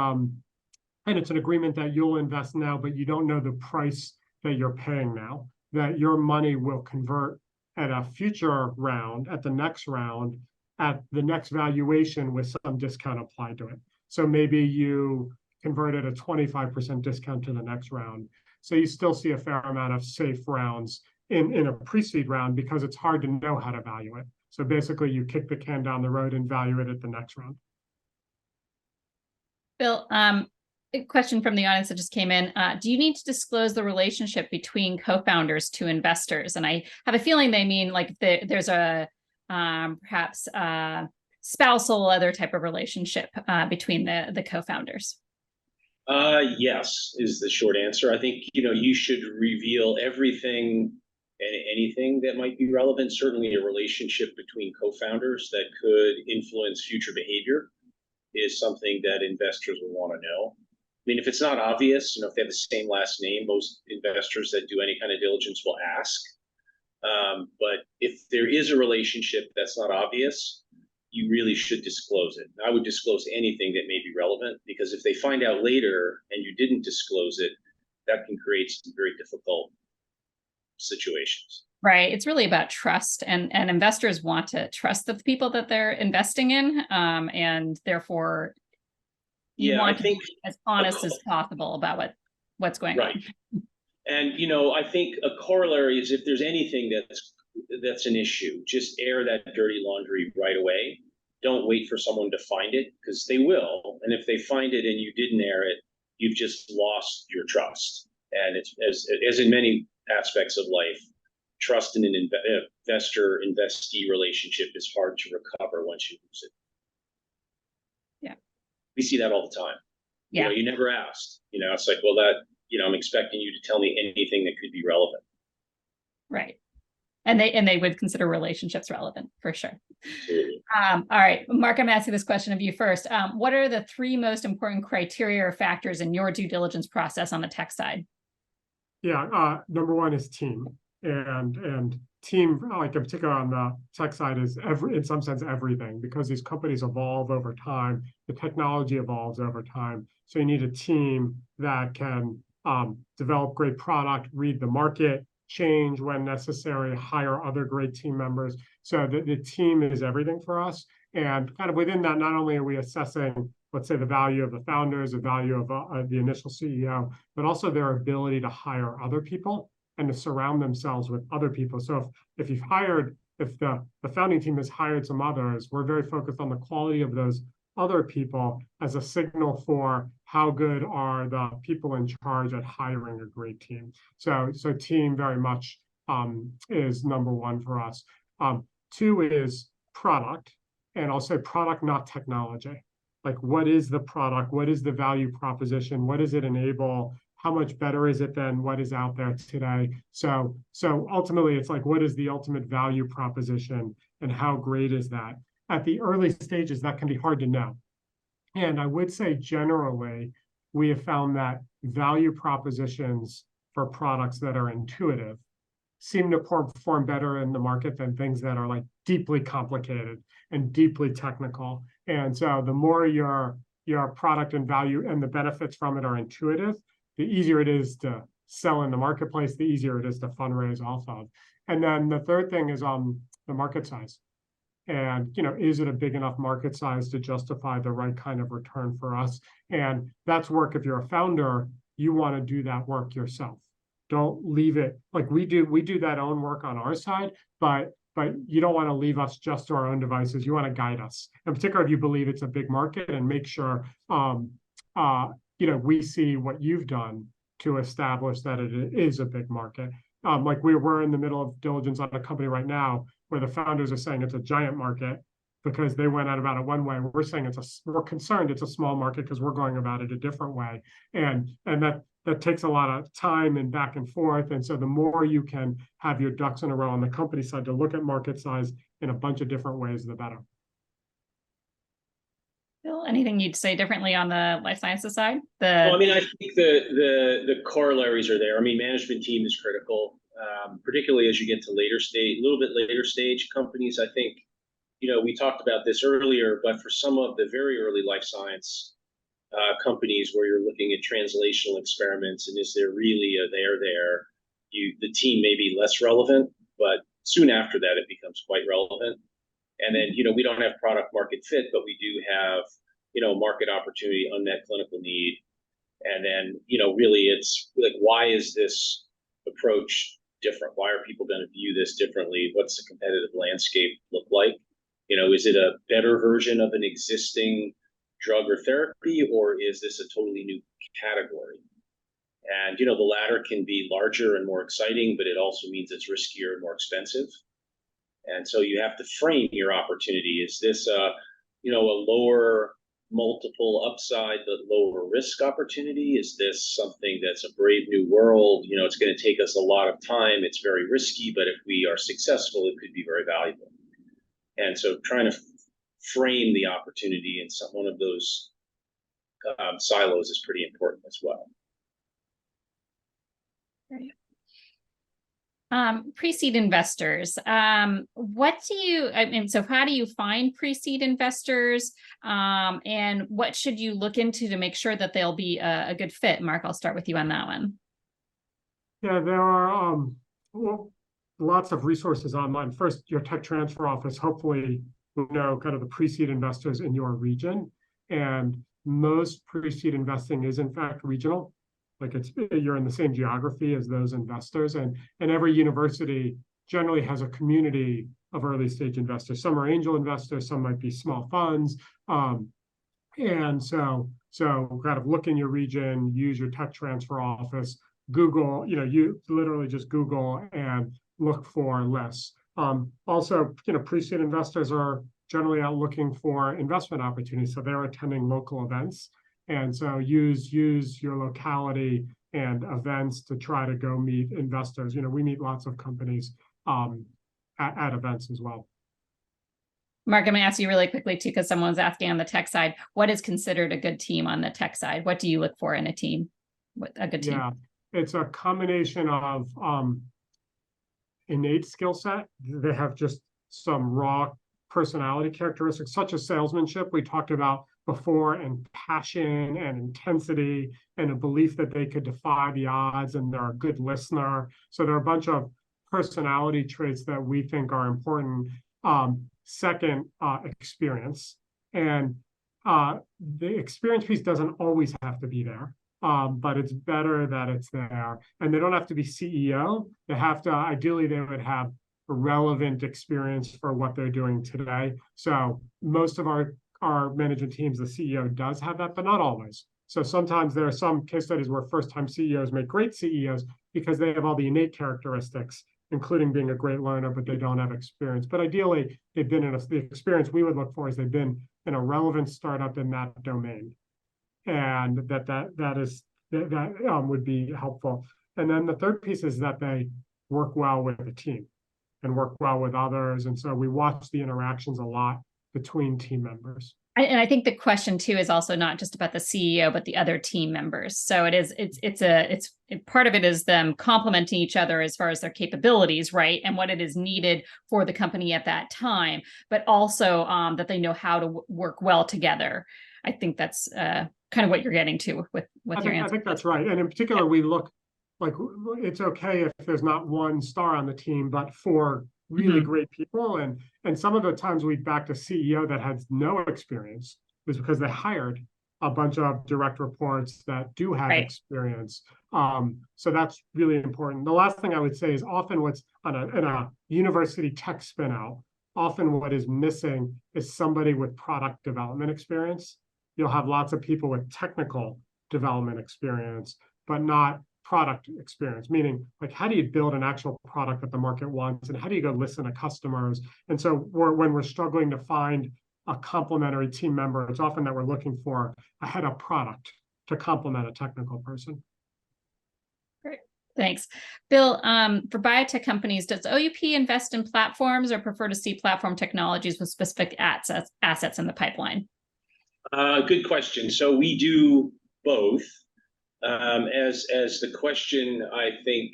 it's an agreement that you'll invest now, but you don't know the price that you're paying now, that your money will convert at a future round, at the next round, at the next valuation with some discount applied to it. So maybe you convert at a 25% discount to the next round. So you still see a fair amount of safe rounds in a pre-seed round because it's hard to know how to value it. So basically you kick the can down the road and value it at the next round. Bill, a question from the audience that just came in. Do you need to disclose the relationship between co-founders to investors? And I have a feeling they mean like there's a perhaps spousal other type of relationship between the co-founders. Yes, is the short answer. I think, you should reveal everything and anything that might be relevant. Certainly a relationship between co-founders that could influence future behavior is something that investors will want to know. I mean, if it's not obvious, if they have the same last name, most investors that do any kind of diligence will ask. But if there is a relationship that's not obvious, you really should disclose it. I would disclose anything that may be relevant, because if they find out later and you didn't disclose it, that can create some very difficult situations. Right. It's really about trust, and investors want to trust the people that they're investing in. And therefore, you want to be as honest as possible about what's going on. And, I think a corollary is if there's anything that's an issue, just air that dirty laundry right away. Don't wait for someone to find it, because they will. And if they find it and you didn't air it, you've just lost your trust. And it's as in many aspects of life, trust in an investor-investee relationship is hard to recover once you lose it. Yeah. We see that all the time. Yeah. You never asked. It's like, well, I'm expecting you to tell me anything that could be relevant. Right. And they would consider relationships relevant for sure. Absolutely. All right, Marc, I'm asking this question of you first. What are the 3 most important criteria or factors in your due diligence process on the tech side? Yeah, number 1 is team, and team, like in particular on the tech side, is in some sense everything, because these companies evolve over time, the technology evolves over time. So you need a team that can develop great product, read the market, change when necessary, hire other great team members. So the team is everything for us. And kind of within that, not only are we assessing, let's say, the value of the founders, the value of the initial CEO, but also their ability to hire other people and to surround themselves with other people. So if the founding team has hired some others, we're very focused on the quality of those other people as a signal for how good are the people in charge at hiring a great team. So team very much is number one for us. Two is product, and I'll say product, not technology. Like, what is the product? What is the value proposition? What does it enable? How much better is it than what is out there today? So ultimately, it's like, what is the ultimate value proposition, and how great is that? At the early stages, that can be hard to know. And I would say generally, we have found that value propositions for products that are intuitive seem to perform better in the market than things that are like deeply complicated and deeply technical. And so the more your product and value and the benefits from it are intuitive, the easier it is to sell in the marketplace, the easier it is to fundraise off of. And then the third thing is the market size. And, is it a big enough market size to justify the right kind of return for us? And that's work. If you're a founder, you want to do that work yourself. Don't leave it like we do that own work on our side, but you don't want to leave us just to our own devices. You want to guide us, in particular if you believe it's a big market, and make sure we see what you've done to establish that it is a big market. Like we're in the middle of diligence on a company right now where the founders are saying it's a giant market because they went out about it one way. We're saying we're concerned it's a small market because we're going about it a different way, and that takes a lot of time and back and forth. And so the more you can have your ducks in a row on the company side to look at market size in a bunch of different ways, the better. Bill, anything you'd say differently on the life sciences side? Well, I mean, I think the corollaries are there. I mean, management team is critical, particularly as you get to a little bit later stage companies. I think, we talked about this earlier, but for some of the very early life science companies where you're looking at translational experiments and is there really a there, the team may be less relevant, but soon after that it becomes quite relevant. And then, we don't have product market fit, but we do have, market opportunity, unmet clinical need. And then, really it's like, why is this approach different? Why are people going to view this differently? What's the competitive landscape look like? Is it a better version of an existing drug or therapy, or is this a totally new category? And, the latter can be larger and more exciting, but it also means it's riskier and more expensive. And so you have to frame your opportunity. Is this a lower multiple upside, but lower risk opportunity? Is this something that's a brave new world? It's going to take us a lot of time. It's very risky, but if we are successful, it could be very valuable. And so trying to frame the opportunity in one of those silos is pretty important as well. Great. Pre-seed investors. So how do you find pre-seed investors? And what should you look into to make sure that they'll be a good fit? Mark, I'll start with you on that one. Yeah, there are lots of resources online. First, your tech transfer office, hopefully, kind of the pre-seed investors in your region. And most pre-seed investing is in fact regional. Like you're in the same geography as those investors, and every university generally has a community of early stage investors. Some are angel investors, some might be small funds. And so kind of look in your region, use your tech transfer office, Google, you literally just Google and look for lists. Also, pre-seed investors are generally out looking for investment opportunities. So they're attending local events. And so use your locality and events to try to go meet investors. We meet lots of companies at events as well. Mark, I'm going to ask you really quickly too, because someone's asking on the tech side, what is considered a good team on the tech side? What do you look for in a team? A good team? Yeah, it's a combination of innate skill set. They have just some raw personality characteristics, such as salesmanship we talked about before, and passion and intensity and a belief that they could defy the odds, and they're a good listener. So there are a bunch of personality traits that we think are important. Second, experience. And the experience piece doesn't always have to be there. but it's better that it's there. And they don't have to be CEO. They have to, ideally, they would have relevant experience for what they're doing today. So most of our management teams, the CEO does have that, but not always. So sometimes there are some case studies where first-time CEOs make great CEOs because they have all the innate characteristics, including being a great learner, but they don't have experience. But ideally, they've been in the experience we would look for is they've been in a relevant startup in that domain, and that would be helpful. And then the third piece is that they work well with the team and work well with others. And so we watch the interactions a lot between team members. And I think the question too is also not just about the CEO, but the other team members. So it's part of it is them complementing each other as far as their capabilities, right? And what it is needed for the company at that time, but also that they know how to work well together. I think that's kind of what you're getting to with your answer. I think that's right. And in particular, we look like it's okay if there's not one star on the team, but for really great people. And some of the times we backed a CEO that had no experience was because they hired a bunch of direct reports that do have experience. So that's really important. The last thing I would say is often what's in a university tech spin out, often what is missing is somebody with product development experience. You'll have lots of people with technical development experience, but not product experience, meaning like how do you build an actual product that the market wants and how do you go listen to customers? And so when we're struggling to find a complementary team member, it's often that we're looking for a head of product to complement a technical person. Great, thanks. Bill, for biotech companies, does OUP invest in platforms or prefer to see platform technologies with specific assets in the pipeline? Good question. So we do both. As the question, I think,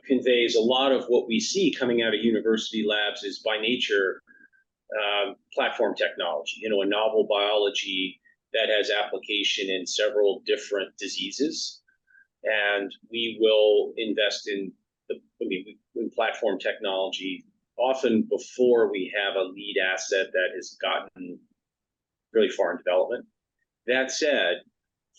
conveys, a lot of what we see coming out of university labs is by nature platform technology, a novel biology that has application in several different diseases. And we will invest in platform technology often before we have a lead asset that has gotten really far in development. That said,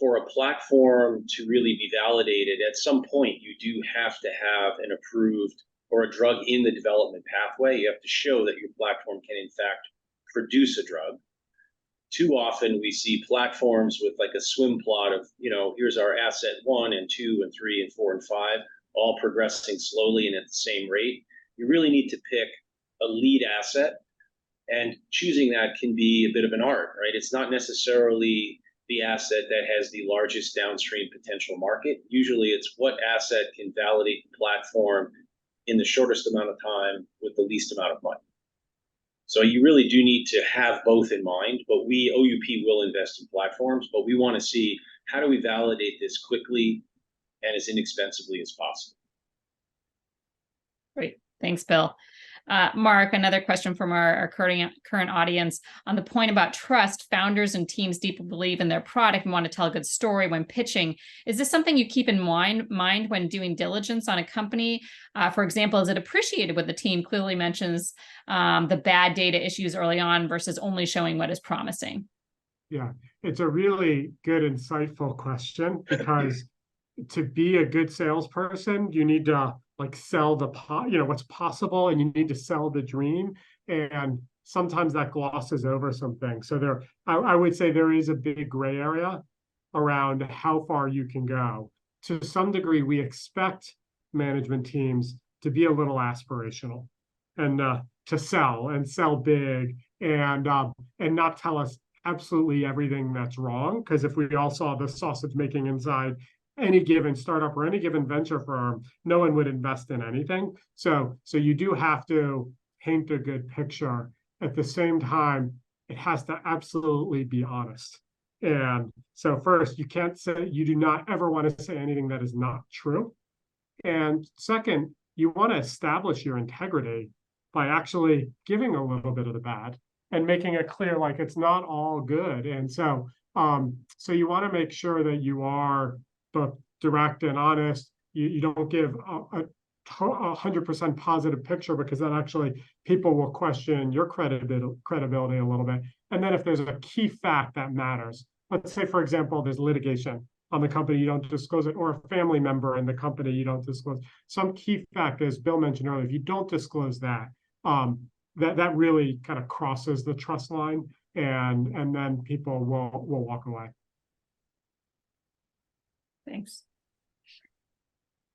for a platform to really be validated, at some point you do have to have an approved or a drug in the development pathway. You have to show that your platform can in fact produce a drug. Too often we see platforms with like a swim plot of, here's our asset 1 and 2 and 3 and 4 and 5, all progressing slowly and at the same rate. You really need to pick a lead asset, and choosing that can be a bit of an art, right? It's not necessarily the asset that has the largest downstream potential market. Usually it's what asset can validate the platform in the shortest amount of time with the least amount of money. So you really do need to have both in mind, but OUP will invest in platforms, but we want to see how do we validate this quickly and as inexpensively as possible. Great, thanks, Bill. Marc, another question from our current audience on the point about trust. Founders and teams deeply believe in their product and want to tell a good story when pitching. Is this something you keep in mind when doing diligence on a company? For example, is it appreciated when the team clearly mentions the bad data issues early on versus only showing what is promising? Yeah, it's a really good, insightful question, because to be a good salesperson, you need to sell what's possible, and you need to sell the dream. And sometimes that glosses over something. So I would say there is a big gray area around how far you can go. To some degree, we expect management teams to be a little aspirational and to sell big and not tell us absolutely everything that's wrong. Because if we all saw the sausage making inside any given startup or any given venture firm, no one would invest in anything. So you do have to paint a good picture. At the same time, it has to absolutely be honest. And so first, you do not ever want to say anything that is not true. And second, you want to establish your integrity by actually giving a little bit of the bad and making it clear, it's not all good. And so you want to make sure that you are both direct and honest. You don't give a 100% positive picture, because then actually people will question your credibility a little bit. And then if there's a key fact that matters, let's say, for example, there's litigation on the company, you don't disclose it, or a family member in the company, you don't disclose. Some key factors Bill mentioned earlier, if you don't disclose that, that really kind of crosses the trust line, and then people will walk away. Thanks.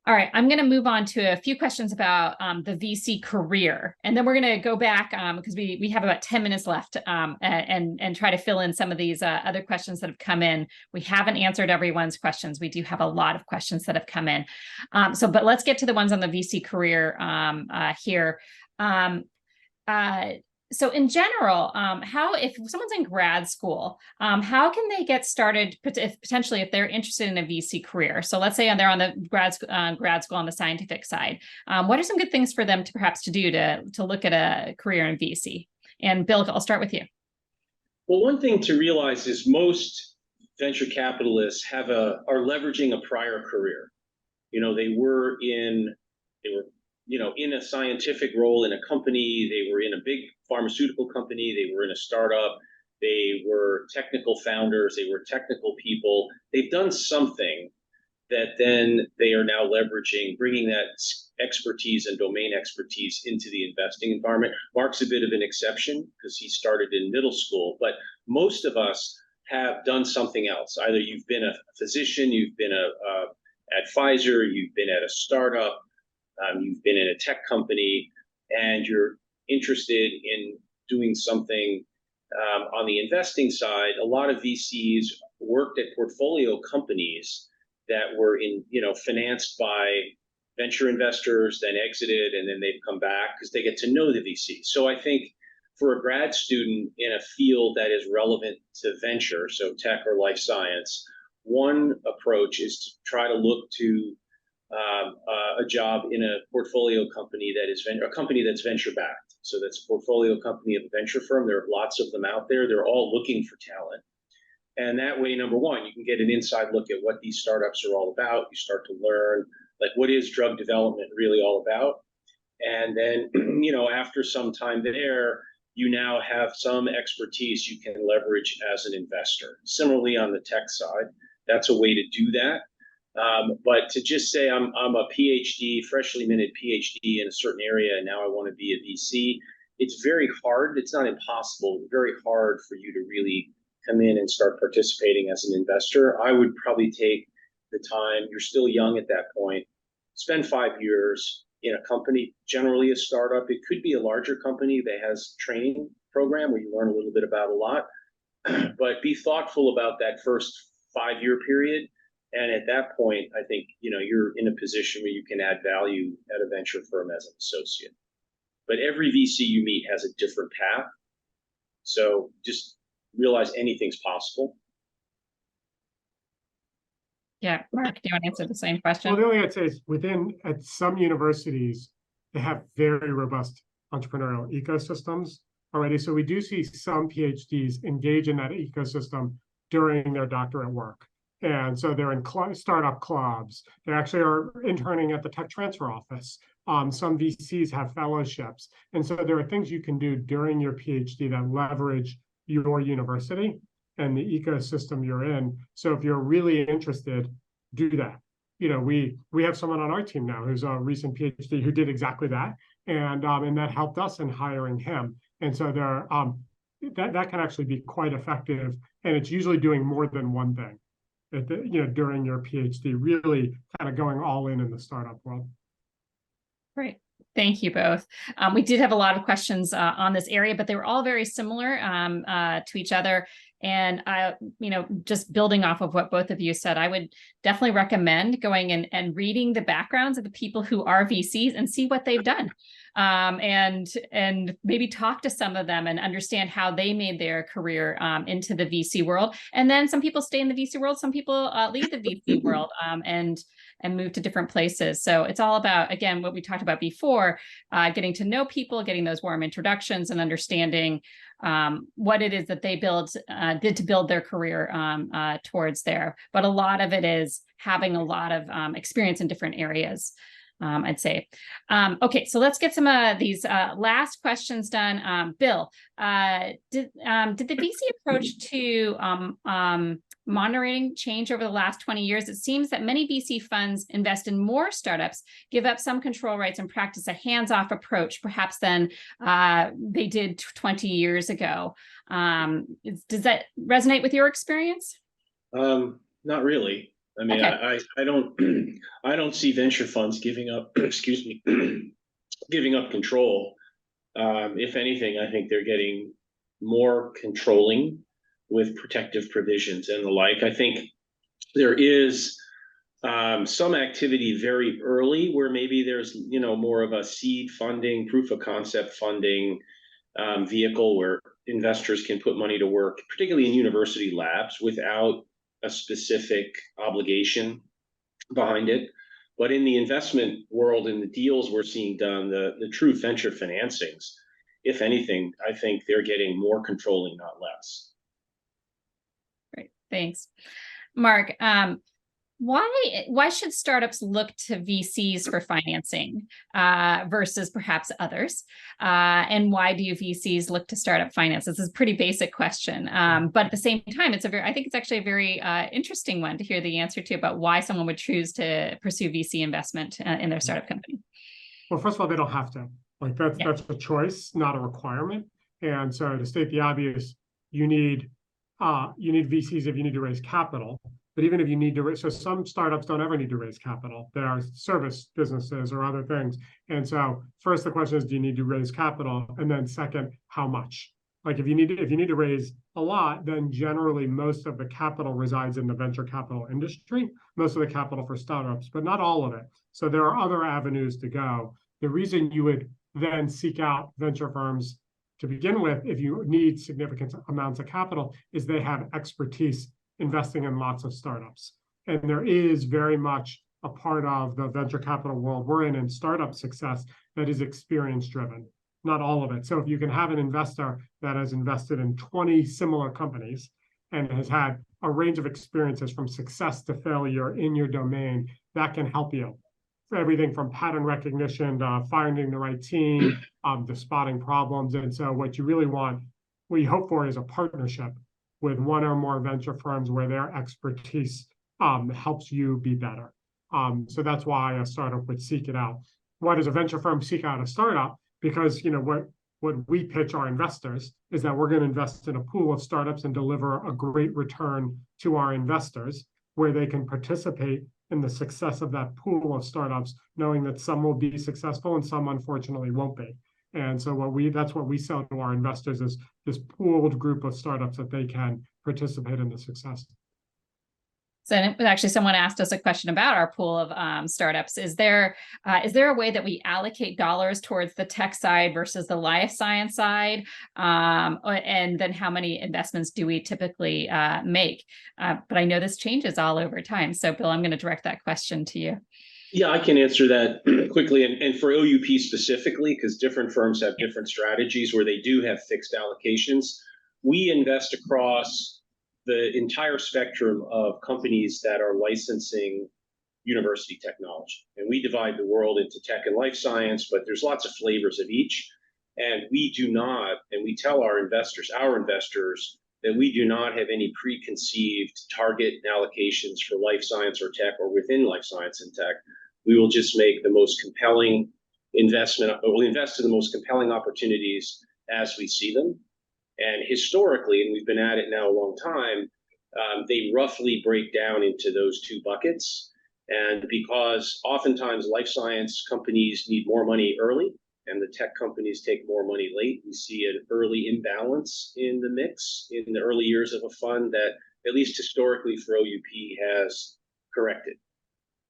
All right, I'm going to move on to a few questions about the VC career, and then we're going to go back because we have about 10 minutes left and try to fill in some of these other questions that have come in. We haven't answered everyone's questions. We do have a lot of questions that have come in. But let's get to the ones on the VC career here. So in general, how, if someone's in grad school, how can they get started potentially if they're interested in a VC career? So let's say they're on the grad school on the scientific side. What are some good things for them to perhaps to do to look at a career in VC? And Bill, I'll start with you. Well, one thing to realize is most venture capitalists are leveraging a prior career. They were in a scientific role in a company. They were in a big pharmaceutical company. They were in a startup. They were technical founders. They were technical people. They've done something that then they are now leveraging, bringing that expertise and domain expertise into the investing environment. Marc's a bit of an exception because he started in middle school, but most of us have done something else. Either you've been a physician, you've been at Pfizer, you've been at a startup, you've been in a tech company, and you're interested in doing something on the investing side. A lot of VCs worked at portfolio companies that were financed by venture investors, then exited, and then they've come back because they get to know the VC. So I think for a grad student in a field that is relevant to venture, so tech or life science, one approach is to try to look to a job in a portfolio company that is a company that's venture backed. So that's a portfolio company of a venture firm. There are lots of them out there. They're all looking for talent. And that way, number one, you can get an inside look at what these startups are all about. You start to learn, like, what is drug development really all about? And then, after some time there, you now have some expertise you can leverage as an investor. Similarly, on the tech side, that's a way to do that. But to just say I'm a PhD, freshly minted PhD in a certain area, and now I want to be a VC, it's very hard. It's not impossible. It's very hard for you to really come in and start participating as an investor. I would probably take the time. You're still young at that point. Spend 5 years in a company, generally a startup. It could be a larger company that has training program where you learn a little bit about a lot, but be thoughtful about that first 5-year period. And at that point, I think, you're in a position where you can add value at a venture firm as an associate. But every VC you meet has a different path. So just realize anything's possible. Yeah, Marc, do you want to answer the same question? Well, the only thing I'd say is at some universities, they have very robust entrepreneurial ecosystems already. So we do see some PhDs engage in that ecosystem during their doctorate work. And so they're in startup clubs. They actually are interning at the tech transfer office. Some VCs have fellowships. And so there are things you can do during your PhD that leverage your university and the ecosystem you're in. So if you're really interested, do that. We have someone on our team now who's a recent PhD who did exactly that. And that helped us in hiring him. And so that can actually be quite effective. And it's usually doing more than one thing. During your PhD, really kind of going all in the startup world. Great. Thank you both. We did have a lot of questions on this area, but they were all very similar to each other. And just building off of what both of you said, I would definitely recommend going and reading the backgrounds of the people who are VCs and see what they've done. And maybe talk to some of them and understand how they made their career into the VC world. And then some people stay in the VC world, some people leave the VC world and move to different places. So it's all about, again, what we talked about before, getting to know people, getting those warm introductions, and understanding what it is that they did to build their career towards there. But a lot of it is having a lot of experience in different areas. I'd say. Okay, so let's get some of these last questions done. Bill, did the VC approach to moderating change over the last 20 years, it seems that many VC funds invest in more startups, give up some control rights, and practice a hands-off approach, perhaps than they did 20 years ago. Does that resonate with your experience? Not really. I mean, Okay. I don't I don't see venture funds giving up, excuse me, giving up control. If anything, I think they're getting more controlling with protective provisions and the like. I think there is some activity very early where maybe there's more of a seed funding, proof of concept funding vehicle where investors can put money to work, particularly in university labs, without a specific obligation behind it. But in the investment world, in the deals we're seeing done, the true venture financings, if anything, I think they're getting more controlling, not less. Great, thanks. Marc, why should startups look to VCs for financing versus perhaps others? And why do VCs look to startup finance? This is a pretty basic question, but at the same time, I think it's actually a very interesting one to hear the answer to about why someone would choose to pursue VC investment in their startup company. Well, first of all, they don't have to. Like that's a choice, not a requirement. And so to state the obvious, you need VCs if you need to raise capital. But even if you need to raise, so some startups don't ever need to raise capital. There are service businesses or other things. And so first the question is, do you need to raise capital? And then second, how much? Like if you need to raise a lot, then generally most of the capital resides in the venture capital industry, most of the capital for startups, but not all of it. So there are other avenues to go. The reason you would then seek out venture firms to begin with, if you need significant amounts of capital, is they have expertise investing in lots of startups. And there is very much a part of the venture capital world we're in startup success that is experience driven, not all of it. So if you can have an investor that has invested in 20 similar companies and has had a range of experiences from success to failure in your domain, that can help you. Everything from pattern recognition to finding the right team, to spotting problems. And so what you hope for is a partnership with one or more venture firms where their expertise helps you be better. So that's why a startup would seek it out. Why does a venture firm seek out a startup? Because what we pitch our investors is that we're going to invest in a pool of startups and deliver a great return to our investors where they can participate in the success of that pool of startups, knowing that some will be successful and some unfortunately won't be. And so that's what we sell to our investors is this pooled group of startups that they can participate in the success. So actually someone asked us a question about our pool of startups. Is there a way that we allocate dollars towards the tech side versus the life science side? And then how many investments do we typically make? But I know this changes all over time. So Bill, I'm going to direct that question to you. Yeah, I can answer that quickly. And for OUP specifically, because different firms have different strategies where they do have fixed allocations, we invest across the entire spectrum of companies that are licensing university technology. And we divide the world into tech and life science, but there's lots of flavors of each. And we do not, and we tell our investors, that we do not have any preconceived target allocations for life science or tech or within life science and tech. We will just make the most compelling investment, or we'll invest in the most compelling opportunities as we see them. And historically, and we've been at it now a long time, they roughly break down into those two buckets. And because oftentimes life science companies need more money early and the tech companies take more money late, we see an early imbalance in the mix in the early years of a fund that, at least historically for OUP, has corrected.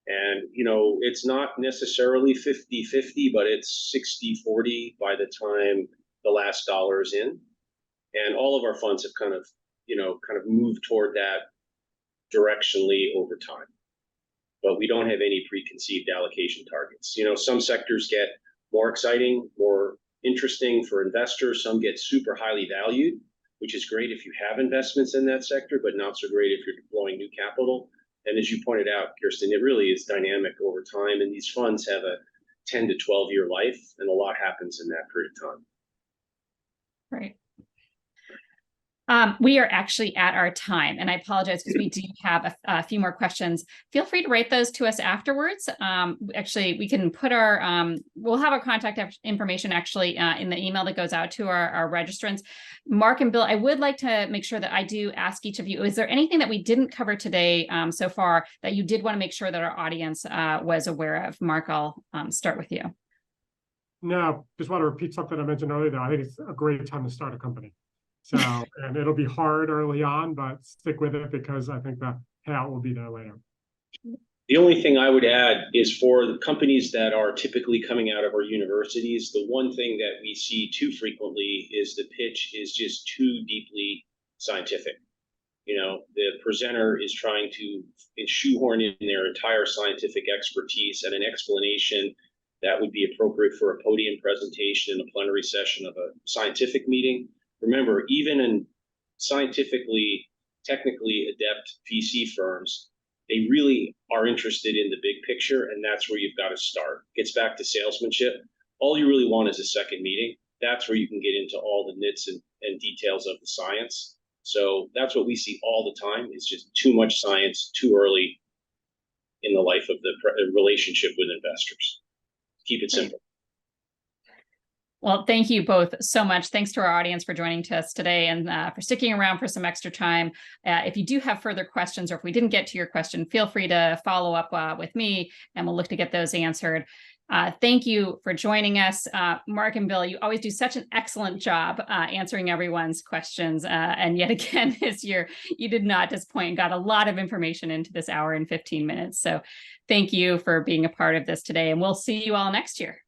And, it's not necessarily 50-50, but it's 60-40 by the time the last dollar is in. And all of our funds have kind of moved toward that directionally over time. But we don't have any preconceived allocation targets. Some sectors get more exciting, more interesting for investors. Some get super highly valued, which is great if you have investments in that sector, but not so great if you're deploying new capital. And as you pointed out, Kirsten, it really is dynamic over time. And these funds have a 10 to 12-year life, and a lot happens in that period of time. Right. We are actually at our time, and I apologize because we do have a few more questions. Feel free to write those to us afterwards. Actually, we can put our, we'll have our contact information actually in the email that goes out to our registrants. Mark and Bill, I would like to make sure that I do ask each of you, is there anything that we didn't cover today so far that you did want to make sure that our audience was aware of? Mark, I'll start with you. No, just want to repeat something I mentioned earlier, though. I think it's a great time to start a company. So, and it'll be hard early on, but stick with it because I think the payout will be there later. The only thing I would add is for the companies that are typically coming out of our universities, the one thing that we see too frequently is the pitch is just too deeply scientific. You know, the presenter is trying to shoehorn in their entire scientific expertise and an explanation that would be appropriate for a podium presentation in a plenary session of a scientific meeting. Remember, even in scientifically, technically adept VC firms, they really are interested in the big picture, and that's where you've got to start. Gets back to salesmanship. All you really want is a second meeting. That's where you can get into all the nits and details of the science. So that's what we see all the time, is just too much science too early in the life of the relationship with investors. Keep it simple. Well, thank you both so much. Thanks to our audience for joining us today and for sticking around for some extra time. If you do have further questions, or if we didn't get to your question, feel free to follow up with me and we'll look to get those answered. Thank you for joining us. Mark and Bill, you always do such an excellent job answering everyone's questions. And yet again, this year, you did not disappoint and got a lot of information into this hour and 15 minutes. So thank you for being a part of this today, and we'll see you all next year.